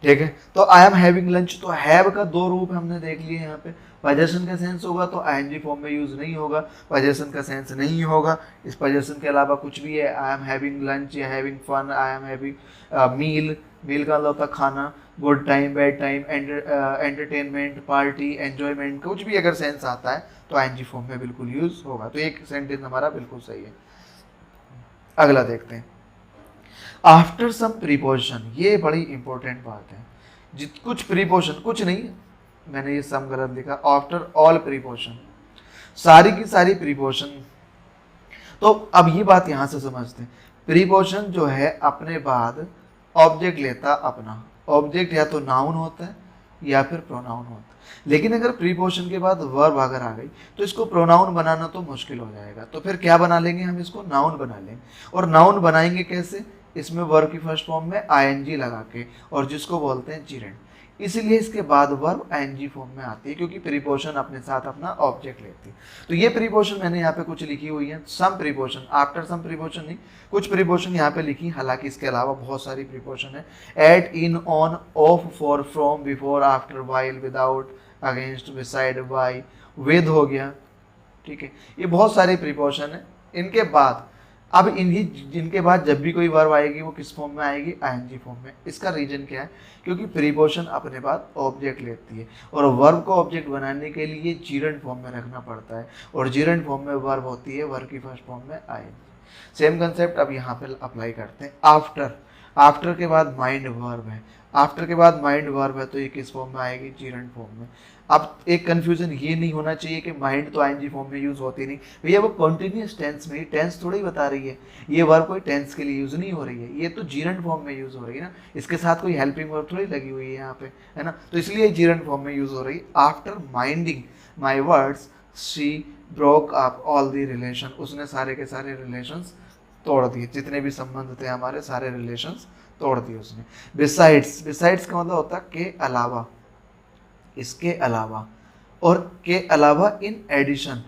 ठीक है। तो आई एम हैविंग लंच, तो हैव का दो रूप हमने देख लिए यहाँ पे। पोजेशन का सेंस होगा तो आईएनजी फॉर्म में यूज नहीं होगा, पोजेशन का सेंस नहीं होगा। इस पोजेशन के अलावा कुछ भी है, आई एम हैविंग लंच या having fun, I am having meal, meal का मतलब होता है खाना, good time, bad time, entertainment, party, enjoyment, कुछ भी अगर सेंस आता है तो आईएनजी फॉर्म में बिल्कुल यूज होगा। तो एक सेंटेंस हमारा बिल्कुल सही है। अगला देखते हैं, आफ्टर सम प्रीपोजिशन, ये बड़ी इंपॉर्टेंट बात है। कुछ प्रीपोजिशन, कुछ नहीं, मैंने ये सम गलत लिखा, आफ्टर ऑल प्रीपोजिशन, सारी की सारी प्रीपोजिशन। तो अब ये बात यहां से समझते हैं, प्रीपोजिशन जो है अपने बाद ऑब्जेक्ट लेता अपना, ऑब्जेक्ट या तो नाउन होता है या फिर प्रोनाउन होता है। लेकिन अगर प्रीपोजिशन के बाद वर्ब अगर आ गई तो इसको प्रोनाउन बनाना तो मुश्किल हो जाएगा। तो फिर क्या बना लेंगे हम, इसको नाउन बना लेंगे। और नाउन बनाएंगे कैसे, इसमें वर्ब की फर्स्ट फॉर्म में आईएनजी लगा के, और जिसको बोलते हैं जिरेंड। इसलिए इसके बाद वर्ब आईएनजी फॉर्म में आती है, क्योंकि प्रीपोजिशन अपने साथ अपना ऑब्जेक्ट लेती है। तो ये प्रीपोजिशन मैंने यहाँ पे कुछ लिखी हुई है, सम प्रीपोजिशन, आफ्टर सम प्रीपोजिशन नहीं, कुछ प्रीपोजिशन यहाँ पे लिखी। हालांकि इसके अलावा बहुत सारी प्रीपोजिशन है, at, in, on, of, for, from, before, after, while, without, against, beside, by, with हो गया। ठीक है, ये बहुत सारे प्रीपोजिशन है। इनके बाद अब जिनके बाद जब भी कोई वर्ब आएगी वो किस फॉर्म में आएगी, आईएनजी फॉर्म में। इसका रीजन क्या है, क्योंकि प्रीपोजिशन अपने बाद ऑब्जेक्ट लेती है, और वर्ब को ऑब्जेक्ट बनाने के लिए जीरेंड फॉर्म में रखना पड़ता है, और जीरेंड फॉर्म में वर्ब होती है, वर्ब की फर्स्ट फॉर्म में आईएनजी। सेम कंसेप्ट अब यहाँ पे अप्लाई करते हैं। आफ्टर, आफ्टर के बाद माइंड वर्ब है, आफ्टर के बाद माइंड वर्ब है, तो ये किस फॉर्म में आएगी, जीरेंड फॉर्म में। अब एक कंफ्यूजन ये नहीं होना चाहिए कि माइंड तो आईएनजी फॉर्म में यूज होती नहीं, भैया वो कॉन्टिन्यूस टेंस में, टेंस थोड़ी बता रही है, ये वर्ब कोई टेंस के लिए यूज नहीं हो रही है, ये तो जीरेंड फॉर्म में यूज हो रही है ना, इसके साथ कोई हेल्पिंग वर्ब थोड़ी लगी हुई है यहाँ पे, है ना। तो इसलिए जीरेंड फॉर्म में यूज हो रही है। After minding my words she broke up all the relation, उसने सारे के सारे रिलेशंस तोड़ दिए, जितने भी संबंध थे हमारे सारे रिलेशंस तोड़ दिए उसने। बिसाइड्स, बिसाइड्स का मतलब होता है के अलावा, इसके अलावा, और के अलावा इन एडिशन।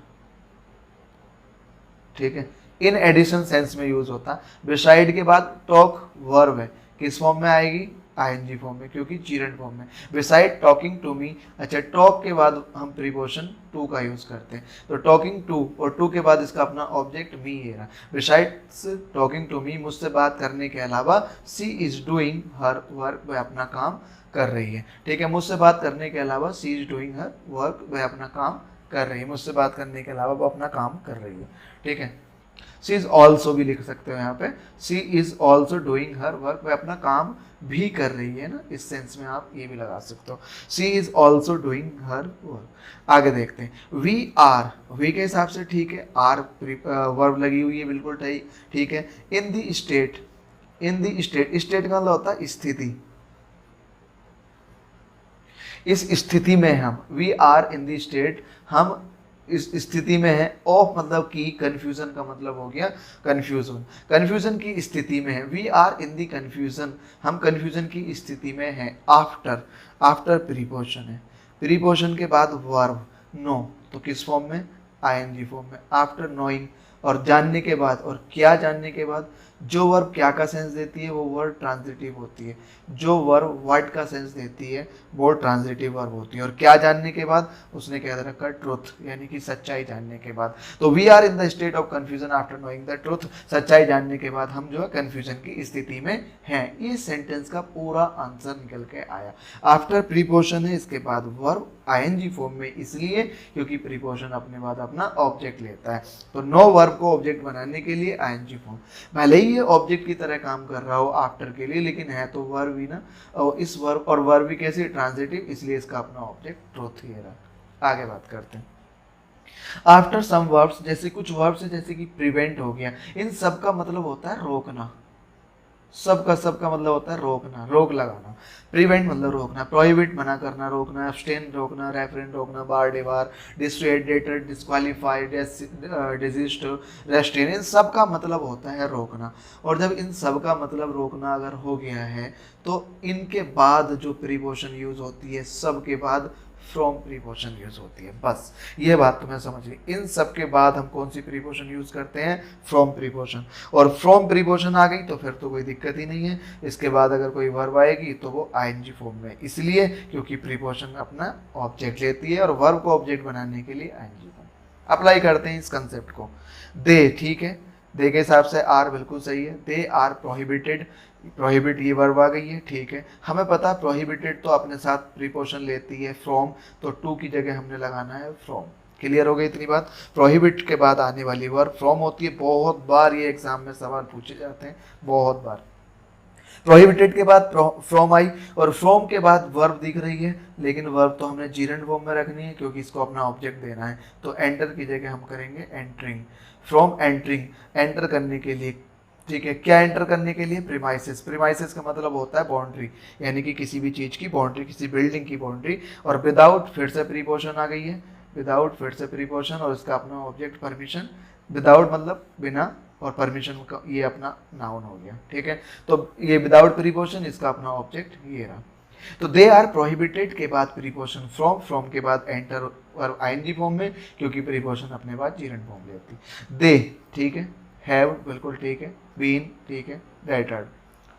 ठीक है, इन एडिशन सेंस में यूज होता है। बिसाइड के बाद टॉक वर्ब है, किस फॉर्म में आएगी, आईएनजी फॉर्म में, क्योंकि जीरेंड फॉर्म में। बिसाइड टॉकिंग टू मी, अच्छा टॉक के बाद हम प्रीपोजिशन टू का यूज करते हैं, तो टॉकिंग टू, और टू के बाद इसका अपना ऑब्जेक्ट मी है रहा। बिसाइड्स टॉकिंग टू मी, मुझसे बात करने के अलावा, सी इज डूइंग हर वर्क, वह अपना काम कर रही है। ठीक है, मुझसे बात करने के अलावा सी इज डूइंग हर वर्क, वह अपना काम कर रही है, मुझसे बात करने के अलावा वो अपना काम कर रही है। ठीक है, सी इज ऑल्सो भी लिख सकते हो यहाँ पे, she is also doing her work, वह अपना काम भी कर रही है ना, इस सेंस में आप ये भी लगा सकते हो, she is also doing her work. आगे देखते हैं, वी आर, वी के हिसाब से ठीक है, आर वर्ब लगी हुई है, बिल्कुल ठीक है। In the state, in the state, state का मतलब होता है स्थिति, इस स्थिति में हम, we are in the state, हम इस स्थिति में है, ऑफ मतलब की, कंफ्यूजन का मतलब हो गया कंफ्यूजन, कंफ्यूजन की स्थिति में है। We are in the confusion, हम कंफ्यूजन की स्थिति में है। आफ्टर, आफ्टर प्रीपोजिशन है, प्रीपोजिशन के बाद वर्ब नो, तो किस फॉर्म में, आईएनजी फॉर्म में। आफ्टर नोइंग, और जानने के बाद, और क्या जानने के बाद, जो वर्ब क्या का सेंस देती है वो वर्ब ट्रांजिटिव होती है, जो वर्ब व्हाट का सेंस देती है वो ट्रांजिटिव वर्ब होती है। और क्या जानने के बाद, उसने कह रखा ट्रुथ, यानी कि सच्चाई जानने के बाद। तो we are in the state of confusion after knowing the truth, सच्चाई जानने के बाद हम जो है कंफ्यूजन की स्थिति में हैं। ये सेंटेंस का पूरा आंसर निकल के आया। आफ्टर प्रीपोजिशन है, इसके बाद वर्ब आईएनजी फॉर्म में, इसलिए क्योंकि प्रीपोजिशन अपने बाद अपना ऑब्जेक्ट लेता है। तो नो वर्ब को ऑब्जेक्ट बनाने के लिए आईएनजी फॉर्म, भले ही ये ऑब्जेक्ट की तरह काम कर रहा हो आफ्टर के लिए, लेकिन है तो वर्ब ही ना, और इस वर्ब, और वर्ब भी कैसे, ट्रांजिटिव, इसलिए इसका अपना ऑब्जेक्ट ट्रुथ ही रहा। आगे बात करते हैं, आफ्टर सम वर्ब्स, जैसे कुछ वर्ब्स है, जैसे कि प्रिवेंट हो गया, इन सब का मतलब होता है रोकना, सबका मतलब होता है रोकना, रोक लगाना। प्रिवेंट मतलब रोकना, प्रोहिबिट मना करना, रोकना, एब्सटेन रोकना, रेफरेंट रोकना, बार debar, डिस्ट्रेट, debtor, disqualified, desist, restraint, इन सब का मतलब होता है रोकना। और जब इन सब का मतलब रोकना अगर हो गया है तो इनके बाद जो प्रीपोजिशन यूज होती है, सब के बाद फ्रॉम प्रीपोजिशन यूज होती है। बस ये बात तुम्हें समझ ली। इन सब के बाद हम कौन सी प्रीपोजिशन यूज करते हैं? From preposition. और फ्रॉम प्रीपोजिशन आ गई तो फिर तो कोई दिक्कत ही नहीं है। इसके बाद अगर कोई वर्ब आएगी तो वो आईएनजी फॉर्म में, इसलिए क्योंकि प्रीपोजिशन अपना ऑब्जेक्ट लेती है और वर्ब को ऑब्जेक्ट बनाने के लिए आईएनजी फॉर्म। अप्लाई करते हैं इस कंसेप्ट को। दे, ठीक है, दे के हिसाब से आर बिल्कुल सही है। दे आर प्रोहिबिटेड, प्रोहिबिट ये वर्ब आ गई है, ठीक है। हमें पता है प्रोहिबिटेड तो अपने साथ प्रीपोजिशन लेती है फ्रॉम, तो टू की जगह हमने लगाना है फ्रॉम। क्लियर हो गई इतनी बात? प्रोहिबिट के बाद आने वाली वर्ब फ्रॉम होती है। बहुत बार ये एग्जाम में सवाल पूछे जाते हैं, बहुत बार। प्रोहिबिटेड के बाद फ्रॉम आई और फ्रॉम के बाद वर्ब दिख रही है, लेकिन वर्ब तो हमने जीरेंड फॉर्म में रखनी है क्योंकि इसको अपना ऑब्जेक्ट देना है। तो एंटर की जगह हम करेंगे एंटरिंग। फ्रॉम एंटरिंग, एंटर करने के लिए, ठीक है। क्या एंटर करने के लिए? प्रीमाइसेस। प्रीमाइसेस का मतलब होता है बाउंड्री, यानी कि किसी भी चीज़ की बाउंड्री, किसी बिल्डिंग की बाउंड्री। और विदाउट फिर से प्रीपोजिशन आ गई है, विदाउट फिर से प्रीपोजिशन और इसका अपना ऑब्जेक्ट परमिशन। विदाउट मतलब बिना, और परमिशन का ये अपना नाउन हो गया, ठीक है। तो ये विदाउट प्रीपोजिशन, इसका अपना ऑब्जेक्ट ये रहा। तो दे आर प्रोहिबिटेड के बाद प्रीपोजिशन फ्रॉम, फ्रॉम के बाद एंटर और आईएनजी फॉर्म में, क्योंकि प्रीपोजिशन अपने बाद जीरेंड फॉर्म लेती। दे, ठीक है। हैव, बिल्कुल ठीक है। बीन, ठीक है। डेटर्ड,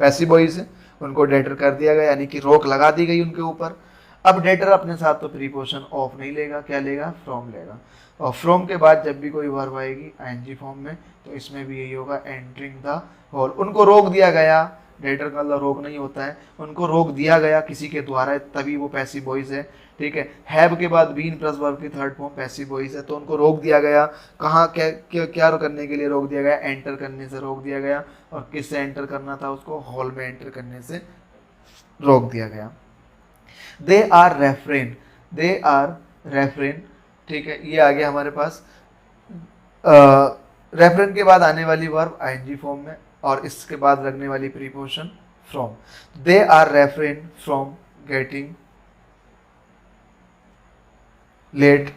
पैसिव वॉइस है, उनको डेटर कर दिया गया, यानी कि रोक लगा दी गई उनके ऊपर। अब डेटर अपने साथ तो प्रीपोजिशन ऑफ नहीं लेगा, क्या लेगा? फ्रॉम लेगा। और फ्रॉम के बाद जब भी कोई वर्ब आएगी आईएनजी फॉर्म में, तो इसमें भी यही होगा, एंटरिंग द हॉल। उनको रोक दिया गया, डेटर का मतलब रोक नहीं होता है, उनको रोक दिया गया किसी के द्वारा, तभी वो पैसिव वॉइस है, ठीक है। हैव के बाद बीन प्लस वर्ब की थर्ड फॉर्म पैसिव वॉइस है, तो उनको रोक दिया गया। कहाँ, क्या करने के लिए रोक दिया गया? एंटर करने से रोक दिया गया। और किससे एंटर करना था उसको? हॉल में एंटर करने से रोक दिया गया। They are refrain, they are refrain, ठीक है। ये आ गया हमारे पास। रेफरेन के बाद आने वाली वर्ब आईएनजी फॉर्म में और इसके बाद लगने वाली preposition from. They are refrain from getting late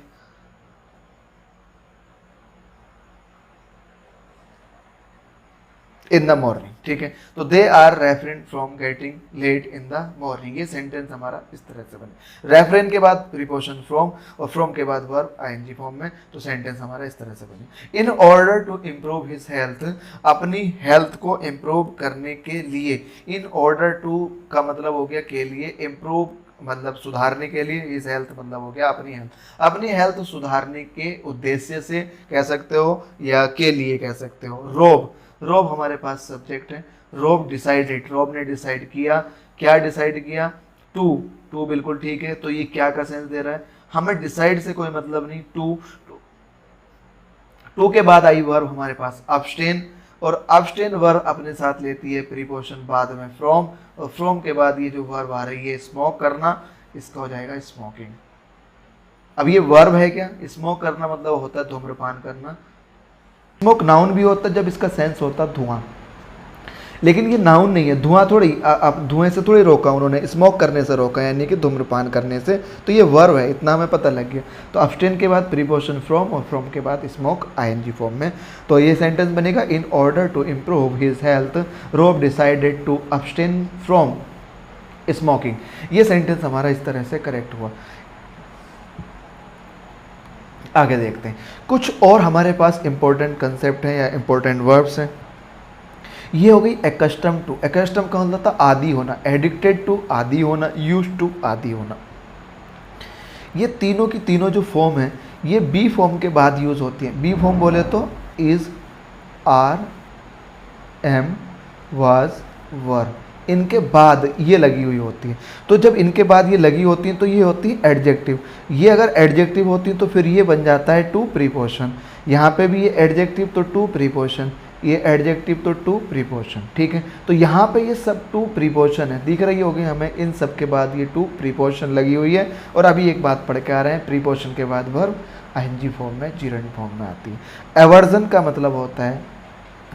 in the morning, ठीक है। तो they are refrain from getting late in the morning. ये सेंटेंस हमारा इस तरह से बने। रेफरेन के बाद प्रीपोजिशन फ्रॉम और फ्रॉम के बाद वर्ब आईएनजी फॉर्म में, तो सेंटेंस हमारा इस तरह से बने। In order to improve his health, अपनी हेल्थ को इम्प्रूव करने के लिए। इन ऑर्डर टू का मतलब हो गया के लिए, इम्प्रूव मतलब सुधारने के लिए, इस हेल्थ मतलब हो गया अपनी हेल्थ। अपनी हेल्थ सुधारने के उद्देश्य से कह सकते हो या के लिए कह सकते हो। रोब, रोब हमारे पास सब्जेक्ट है। रोब डिसाइडेड, रोब ने डिसाइड किया। क्या डिसाइड किया? टू, टू बिल्कुल ठीक है। तो ये क्या का सेंस दे रहा है? हमें डिसाइड से कोई मतलब नहीं। टू के बाद आई वर्ब हमारे पास अब्स्टेन, और अब्स्टेन वर्ब अपने साथ लेती है प्रीपोजिशन बाद में फ्रॉम, और फ्रॉम के बाद ये जो वर्ब आ रही है स्मोक करना, इसका हो जाएगा स्मोकिंग। अब ये वर्ब है क्या? स्मोक करना मतलब होता है धूम्रपान करना। स्मोक नाउन भी होता है जब इसका सेंस होता है धुआं, लेकिन ये नाउन नहीं है। धुआं थोड़ी, अब धुएं से थोड़ी रोका उन्होंने, स्मोक करने से रोका, यानी कि धूम्रपान करने से। तो ये वर्ब है, इतना हमें पता लग गया। तो अब्स्टेन के बाद प्रीपोजिशन फ्रॉम और फ्रॉम के बाद स्मोक आईएनजी फॉर्म में। तो ये सेंटेंस बनेगा, in order to improve his health Rob decided to abstain from smoking. ये सेंटेंस हमारा इस तरह से करेक्ट हुआ। आगे देखते हैं। कुछ और हमारे पास इंपॉर्टेंट कंसेप्ट हैं या इंपॉर्टेंट वर्ब्स हैं। ये हो गई एक्स्टम टू। एक्स्टम का मतलब था आदी होना, एडिक्टेड टू आदी होना, यूज्ड टू आदी होना। ये तीनों की तीनों जो फॉर्म है ये बी फॉर्म के बाद यूज होती है। बी फॉर्म बोले तो इज, आर, एम, वाज, वर, इनके बाद ये लगी हुई होती है। तो जब इनके बाद ये लगी होती हैं तो ये होती है एडजेक्टिव। ये अगर एडजेक्टिव होती है तो फिर ये बन जाता है टू प्रीपोजिशन। यहाँ पे भी ये एडजेक्टिव तो टू प्रीपोजिशन, ये एडजेक्टिव तो टू प्रीपोजिशन, ठीक है। तो यहाँ पे ये सब टू प्रीपोजिशन है, दिख रही होगी हमें। इन सब के बाद ये टू प्रीपोजिशन लगी हुई है। और अभी एक बात पढ़ के आ रहे हैं, प्रीपोजिशन के बाद वर्ब आईएनजी फॉर्म में, जीरेंड फॉर्म में आती है। एवर्जन का मतलब होता है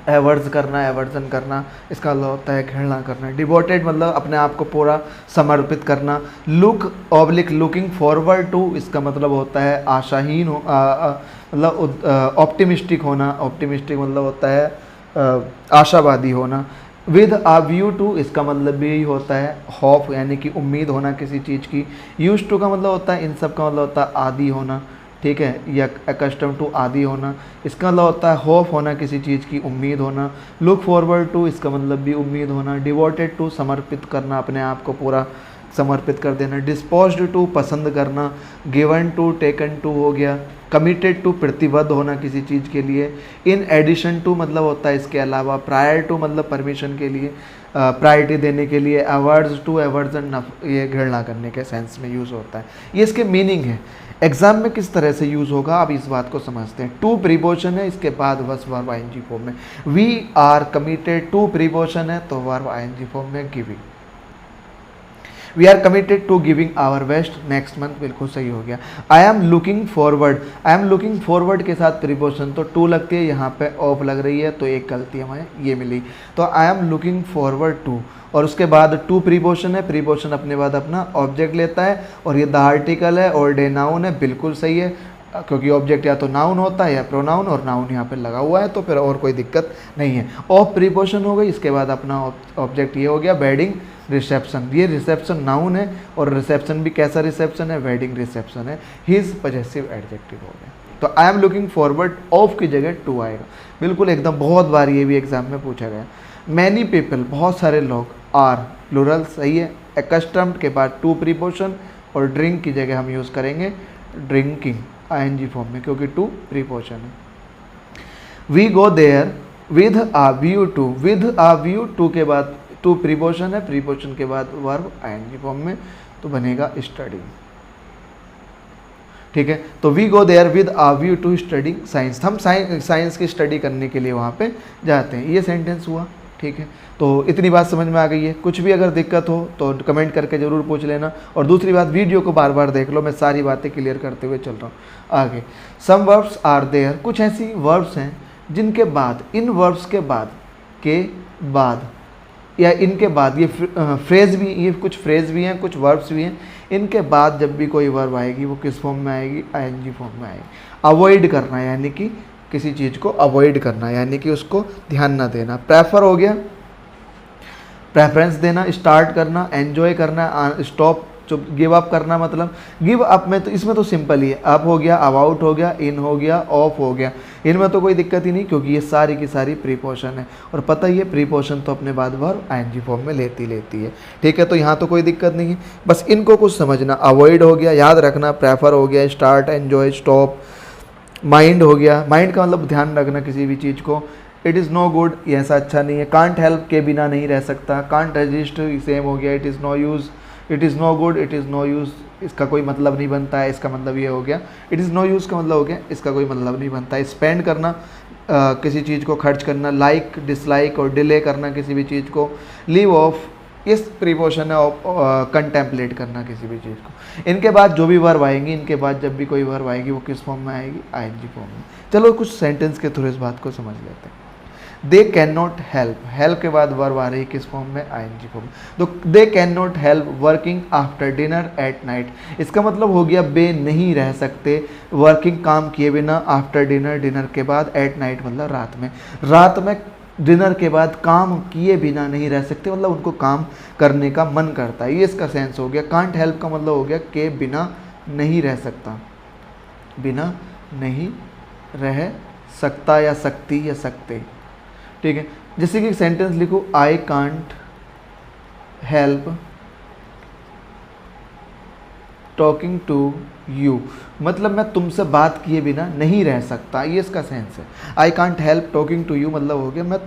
एवर्ज करना, एवर्जन करना, इसका मतलब होता है घृणा करना। डिवोटेड मतलब अपने आप को पूरा समर्पित करना। Look oblique looking forward to, इसका मतलब होता है आशाहीन हो, मतलब ऑप्टिमिस्टिक होना। ऑप्टिमिस्टिक मतलब होता है आशावादी होना। विद आ व्यू टू, इसका मतलब भी यही होता है होप, यानी कि उम्मीद होना किसी चीज़ की। यूज टू का मतलब होता है, इन सब का मतलब होता है आदी होना, ठीक है, या अकस्टम टू आदी होना। इसका मतलब होता है होप होना किसी चीज़ की, उम्मीद होना। लुक फॉरवर्ड टू, इसका मतलब भी उम्मीद होना। डिवोटेड टू, समर्पित करना, अपने आप को पूरा समर्पित कर देना। डिस्पोज्ड टू, पसंद करना। गिवन टू, टेकन टू हो गया। कमिटेड टू, प्रतिबद्ध होना किसी चीज़ के लिए। इन एडिशन टू मतलब होता है इसके अलावा। प्रायर टू मतलब परमिशन के लिए, प्रायोरिटी देने के लिए। अवर्ड्स टू, एवर्जन, ये घृणा करने के सेंस में यूज़ होता है। ये इसके मीनिंग है। एग्जाम में किस तरह से यूज़ होगा आप इस बात को समझते हैं। टू प्रीपोजिशन है, इसके बाद बस वर्ब आईएनजी फॉर्म में। We are committed to preposition है तो वर्ब आईएनजी फॉर्म में giving. We are committed to giving our best next month, बिल्कुल सही हो गया। I am looking forward, I am looking forward के साथ प्रीपोजिशन तो टू लगती है, यहाँ पे ऑफ लग रही है तो एक गलती हमें ये मिली। तो I am looking forward to, और उसके बाद टू प्रीपोजिशन है, प्रीपोजिशन अपने बाद अपना ऑब्जेक्ट लेता है, और ये द आर्टिकल है और डे नाउन है, बिल्कुल सही है, क्योंकि ऑब्जेक्ट या तो नाउन होता है या प्रोनाउन, और नाउन यहाँ पे लगा हुआ है तो फिर और कोई दिक्कत नहीं है। ऑफ प्रीपोजिशन हो गई, इसके बाद अपना ऑब्जेक्ट ये हो गया वेडिंग रिसेप्शन। ये रिसेप्शन नाउन है, और रिसेप्शन भी कैसा रिसेप्शन है, वेडिंग रिसेप्शन है। हिज पजेसिव एडजेक्टिव हो गया। तो I am looking forward, of की जगह टू आएगा, बिल्कुल एकदम। बहुत बार ये भी एग्जाम में पूछा गया। मैनी पीपल, बहुत सारे लोग। आर प्लूरल सही है। अकस्टम्ड के बाद टू प्रीपोजिशन, और ड्रिंक की जगह हम यूज़ करेंगे ड्रिंकिंग आईएनजी फॉर्म में, क्योंकि टू प्रीपोजिशन है। We go there with a view to, with a view to के बाद टू प्रीपोजिशन है, प्रीपोजिशन के बाद वर्ब आईएनजी फॉर्म में, तो बनेगा स्टडी। ठीक है, तो we go there with a view to studying science, हम साइंस की स्टडी करने के लिए वहाँ पे जाते हैं। ये सेंटेंस हुआ। ठीक है, तो इतनी बात समझ में आ गई है। कुछ भी अगर दिक्कत हो तो कमेंट करके ज़रूर पूछ लेना, और दूसरी बात वीडियो को बार बार देख लो, मैं सारी बातें क्लियर करते हुए चल रहा हूँ आगे। सम वर्ब्स आर देयर, कुछ ऐसी वर्ब्स हैं जिनके बाद, इन वर्ब्स के बाद या इनके बाद, ये फ्रेज भी, ये कुछ फ्रेज भी हैं, कुछ वर्ब्स भी हैं, इनके बाद जब भी कोई वर्ब आएगी वो किस फॉर्म में आएगी, आईएनजी फॉर्म में आएगी। अवॉइड करना, यानी कि किसी चीज़ को अवॉइड करना, यानी कि उसको ध्यान ना देना। प्रेफर हो गया, प्रेफरेंस देना। स्टार्ट करना, एंजॉय करना। स्टॉप, चुप, गिव अप करना, मतलब गिव अप में तो इसमें तो सिंपल ही है। अप हो गया, अबाउट हो गया, इन हो गया, ऑफ हो गया, इनमें तो कोई दिक्कत ही नहीं, क्योंकि ये सारी की सारी प्रीपोजिशन है, और पता ही है प्रीपोजिशन तो अपने बाद वर्ब आईएनजी फॉर्म में लेती है। ठीक है, तो यहाँ तो कोई दिक्कत नहीं है, बस इनको कुछ समझना। अवॉइड हो गया, याद रखना। प्रेफर हो गया, स्टार्ट, एंजॉय, स्टॉप। माइंड हो गया, माइंड का मतलब ध्यान रखना किसी भी चीज़ को। इट इज़ नो गुड, ये ऐसा अच्छा नहीं है। कांट हेल्प, के बिना नहीं रह सकता। कांट रजिस्ट, सेम हो गया। It is no use, it is no good, it is no use, इसका कोई मतलब नहीं बनता है, इसका मतलब ये हो गया। इट इज़ नो यूज़ का मतलब हो गया इसका कोई मतलब नहीं बनता है। स्पेंड करना, किसी चीज़ को खर्च करना। लाइक, डिसलाइक और डिले करना किसी भी चीज़ को। लीव ऑफ, इस प्रीपोजिशन है कंटेम्पलेट करना किसी भी चीज़ को। इनके बाद जो भी वर्ब आएंगी, इनके बाद जब भी कोई वर्ब आएगी वो किस फॉर्म में आएगी, आईएनजी फॉर्म में। चलो कुछ सेंटेंस के थ्रू इस बात को समझ लेते हैं। They can not help, help के बाद वर्ब आ रही है किस फॉर्म में, आईएनजी फॉर्म में। तो they can not help working after dinner at night, इसका मतलब हो गया बे नहीं रह सकते वर्किंग, काम किए बिना, आफ्टर डिनर, डिनर के बाद, एट नाइट मतलब रात में। रात में डिनर के बाद काम किए बिना नहीं रह सकते, मतलब उनको काम करने का मन करता है, ये इसका सेंस हो गया। कांट हेल्प का मतलब हो गया के बिना नहीं रह सकता, बिना नहीं रह सकता या सकती या सकते। ठीक है, जैसे कि सेंटेंस लिखो, I can't help talking to you, मतलब मैं तुमसे बात किए बिना नहीं रह सकता, ये इसका सेंस है। I can't help talking to you मतलब हो गया मैं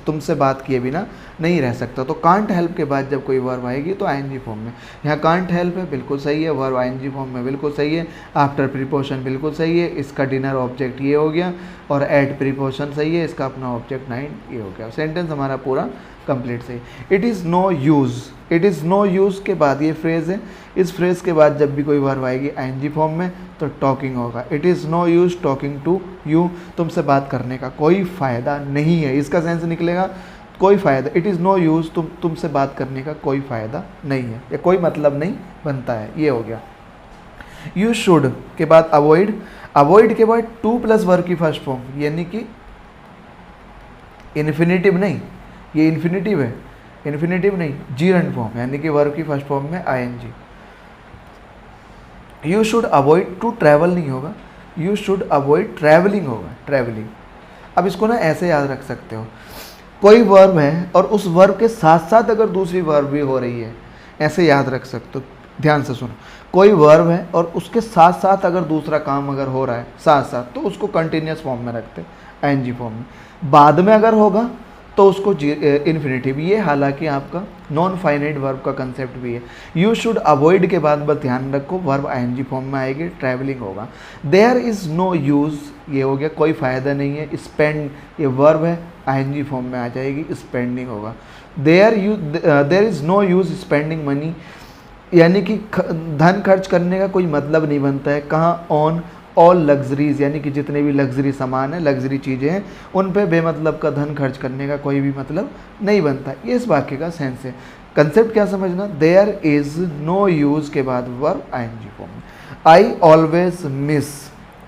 तुमसे बात किए बिना नहीं रह सकता। तो कांट हेल्प के बाद जब कोई वर्ब आएगी तो आईएनजी फॉर्म में। यहाँ कांट हेल्प है, बिल्कुल सही है। वर्ब आईएनजी फॉर्म में, बिल्कुल सही है। आफ्टर प्रीपोजिशन बिल्कुल सही है। इसका डिनर ऑब्जेक्ट ये हो गया, और एट प्रीपोजिशन सही है, इसका अपना ऑब्जेक्ट नाइन ये हो गया। सेंटेंस हमारा पूरा कंप्लीट सही। It is no use, it is no use के बाद ये फ्रेज है, इस फ्रेज के बाद जब भी कोई वर्ब आएगी आईएनजी फॉर्म में तो टॉकिंग होगा। It is no use talking to you, तुमसे बात करने का कोई फ़ायदा नहीं है, इसका सेंस निकलेगा कोई फ़ायदा। इट इज़ नो यूज़, तुमसे बात करने का कोई फ़ायदा नहीं है, या कोई मतलब नहीं बनता है, ये हो गया। यू शुड के बाद अवॉइड, अवॉइड के बाद टू प्लस वर्ब की फर्स्ट फॉर्म, यानी कि इन्फिनेटिव नहीं, ये इन्फिनेटिव है, इन्फिनेटिव नहीं, जीरंड फॉर्म, यानी कि वर्ब की फर्स्ट फॉर्म में ING. You should avoid, to travel नहीं होगा, यू शुड अवॉइड ट्रैवलिंग होगा, ट्रैवलिंग। अब इसको ना ऐसे याद रख सकते हो, कोई वर्ब है और उस वर्ब के साथ साथ अगर दूसरी वर्ब भी हो रही है, ऐसे याद रख सकते हो, ध्यान से सुनो। कोई वर्ब है और उसके साथ साथ अगर दूसरा काम अगर हो रहा है साथ साथ, तो उसको कंटिन्यूस फॉर्म में रखते हैं, आईएनजी फॉर्म में। बाद में अगर होगा तो उसको इन्फिनेटिव। ये हालांकि आपका नॉन फाइनाइट वर्ब का कंसेप्ट भी है। यू शुड अवॉइड के बाद बस ध्यान रखो वर्ब आईएनजी फॉर्म में आएगी, ट्रैवलिंग होगा। देयर इज़ नो यूज़, ये हो गया कोई फ़ायदा नहीं है। स्पेंड, ये वर्ब है, आईएनजी फॉर्म में आ जाएगी, स्पेंडिंग होगा। There is no use spending money, यानी कि धन खर्च करने का कोई मतलब नहीं बनता है। कहाँ? ऑन ऑल लग्जरीज, यानी कि जितने भी लग्जरी सामान हैं, लग्जरी चीज़ें हैं, उन पे बेमतलब का धन खर्च करने का कोई भी मतलब नहीं बनता। ये इस वाक्य का सेंस है। कंसेप्ट क्या समझना? देयर इज़ नो यूज़ के बाद वर्ब आईएनजी फॉर्म में। आई ऑलवेज मिस,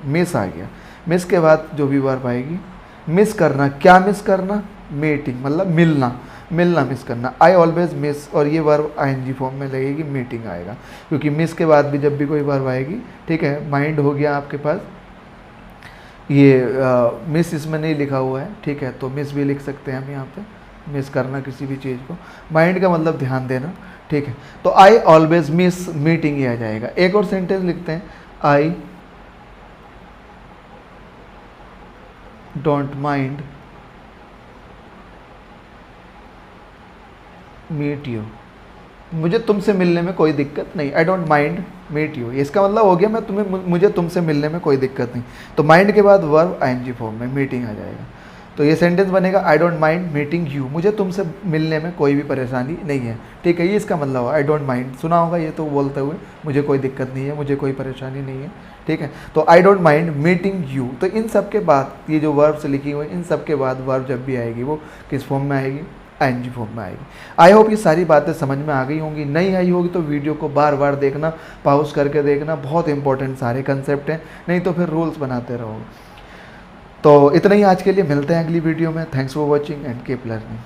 मिस आ गया, मिस के बाद जो भी वर्ब आएगी, मिस करना, क्या मिस करना? मीटिंग, मतलब मिलना, मिलना मिस करना। आई ऑलवेज मिस, और ये वर्ब आईएनजी फॉर्म में लगेगी, मीटिंग आएगा, क्योंकि मिस के बाद भी जब भी कोई वर्ब आएगी, ठीक है। माइंड हो गया आपके पास, ये मिस इसमें नहीं लिखा हुआ है, ठीक है, तो मिस भी लिख सकते हैं हम यहाँ पे, मिस करना किसी भी चीज़ को। माइंड का मतलब ध्यान देना, ठीक है। तो आई ऑलवेज मिस मीटिंग ही आ जाएगा। एक और सेंटेंस लिखते हैं, I don't mind meet you, मुझे तुमसे मिलने में कोई दिक्कत नहीं। I don't mind meet you, इसका मतलब हो गया मैं तुम्हें, मुझे तुमसे मिलने में कोई दिक्कत नहीं। तो माइंड के बाद वर्ब आईएनजी फॉर्म में, मीटिंग आ जाएगा। तो ये सेंटेंस बनेगा, आई डोंट माइंड मीटिंग यू, मुझे तुमसे मिलने में कोई भी परेशानी नहीं है, ठीक है। ये इसका मतलब हुआ, आई डोंट माइंड, सुना होगा ये तो बोलते हुए, मुझे कोई दिक्कत नहीं है, मुझे कोई परेशानी नहीं है, ठीक है। तो आई डोंट माइंड मीटिंग यू, तो इन सब के बाद ये जो वर्ब्स लिखी हुई, इन सब के बाद वर्ब जब भी आएगी वो किस फॉर्म में आएगी? आईएनजी फॉर्म में आएगी। आई होप ये सारी बातें समझ में आ गई होंगी। नहीं आई होगी तो वीडियो को बार बार देखना, पॉज करके देखना, बहुत इंपॉर्टेंट सारे कंसेप्ट हैं, नहीं तो फिर रूल्स बनाते रहोगे। तो इतना ही आज के लिए, मिलते हैं अगली वीडियो में। Thanks for watching and keep learning.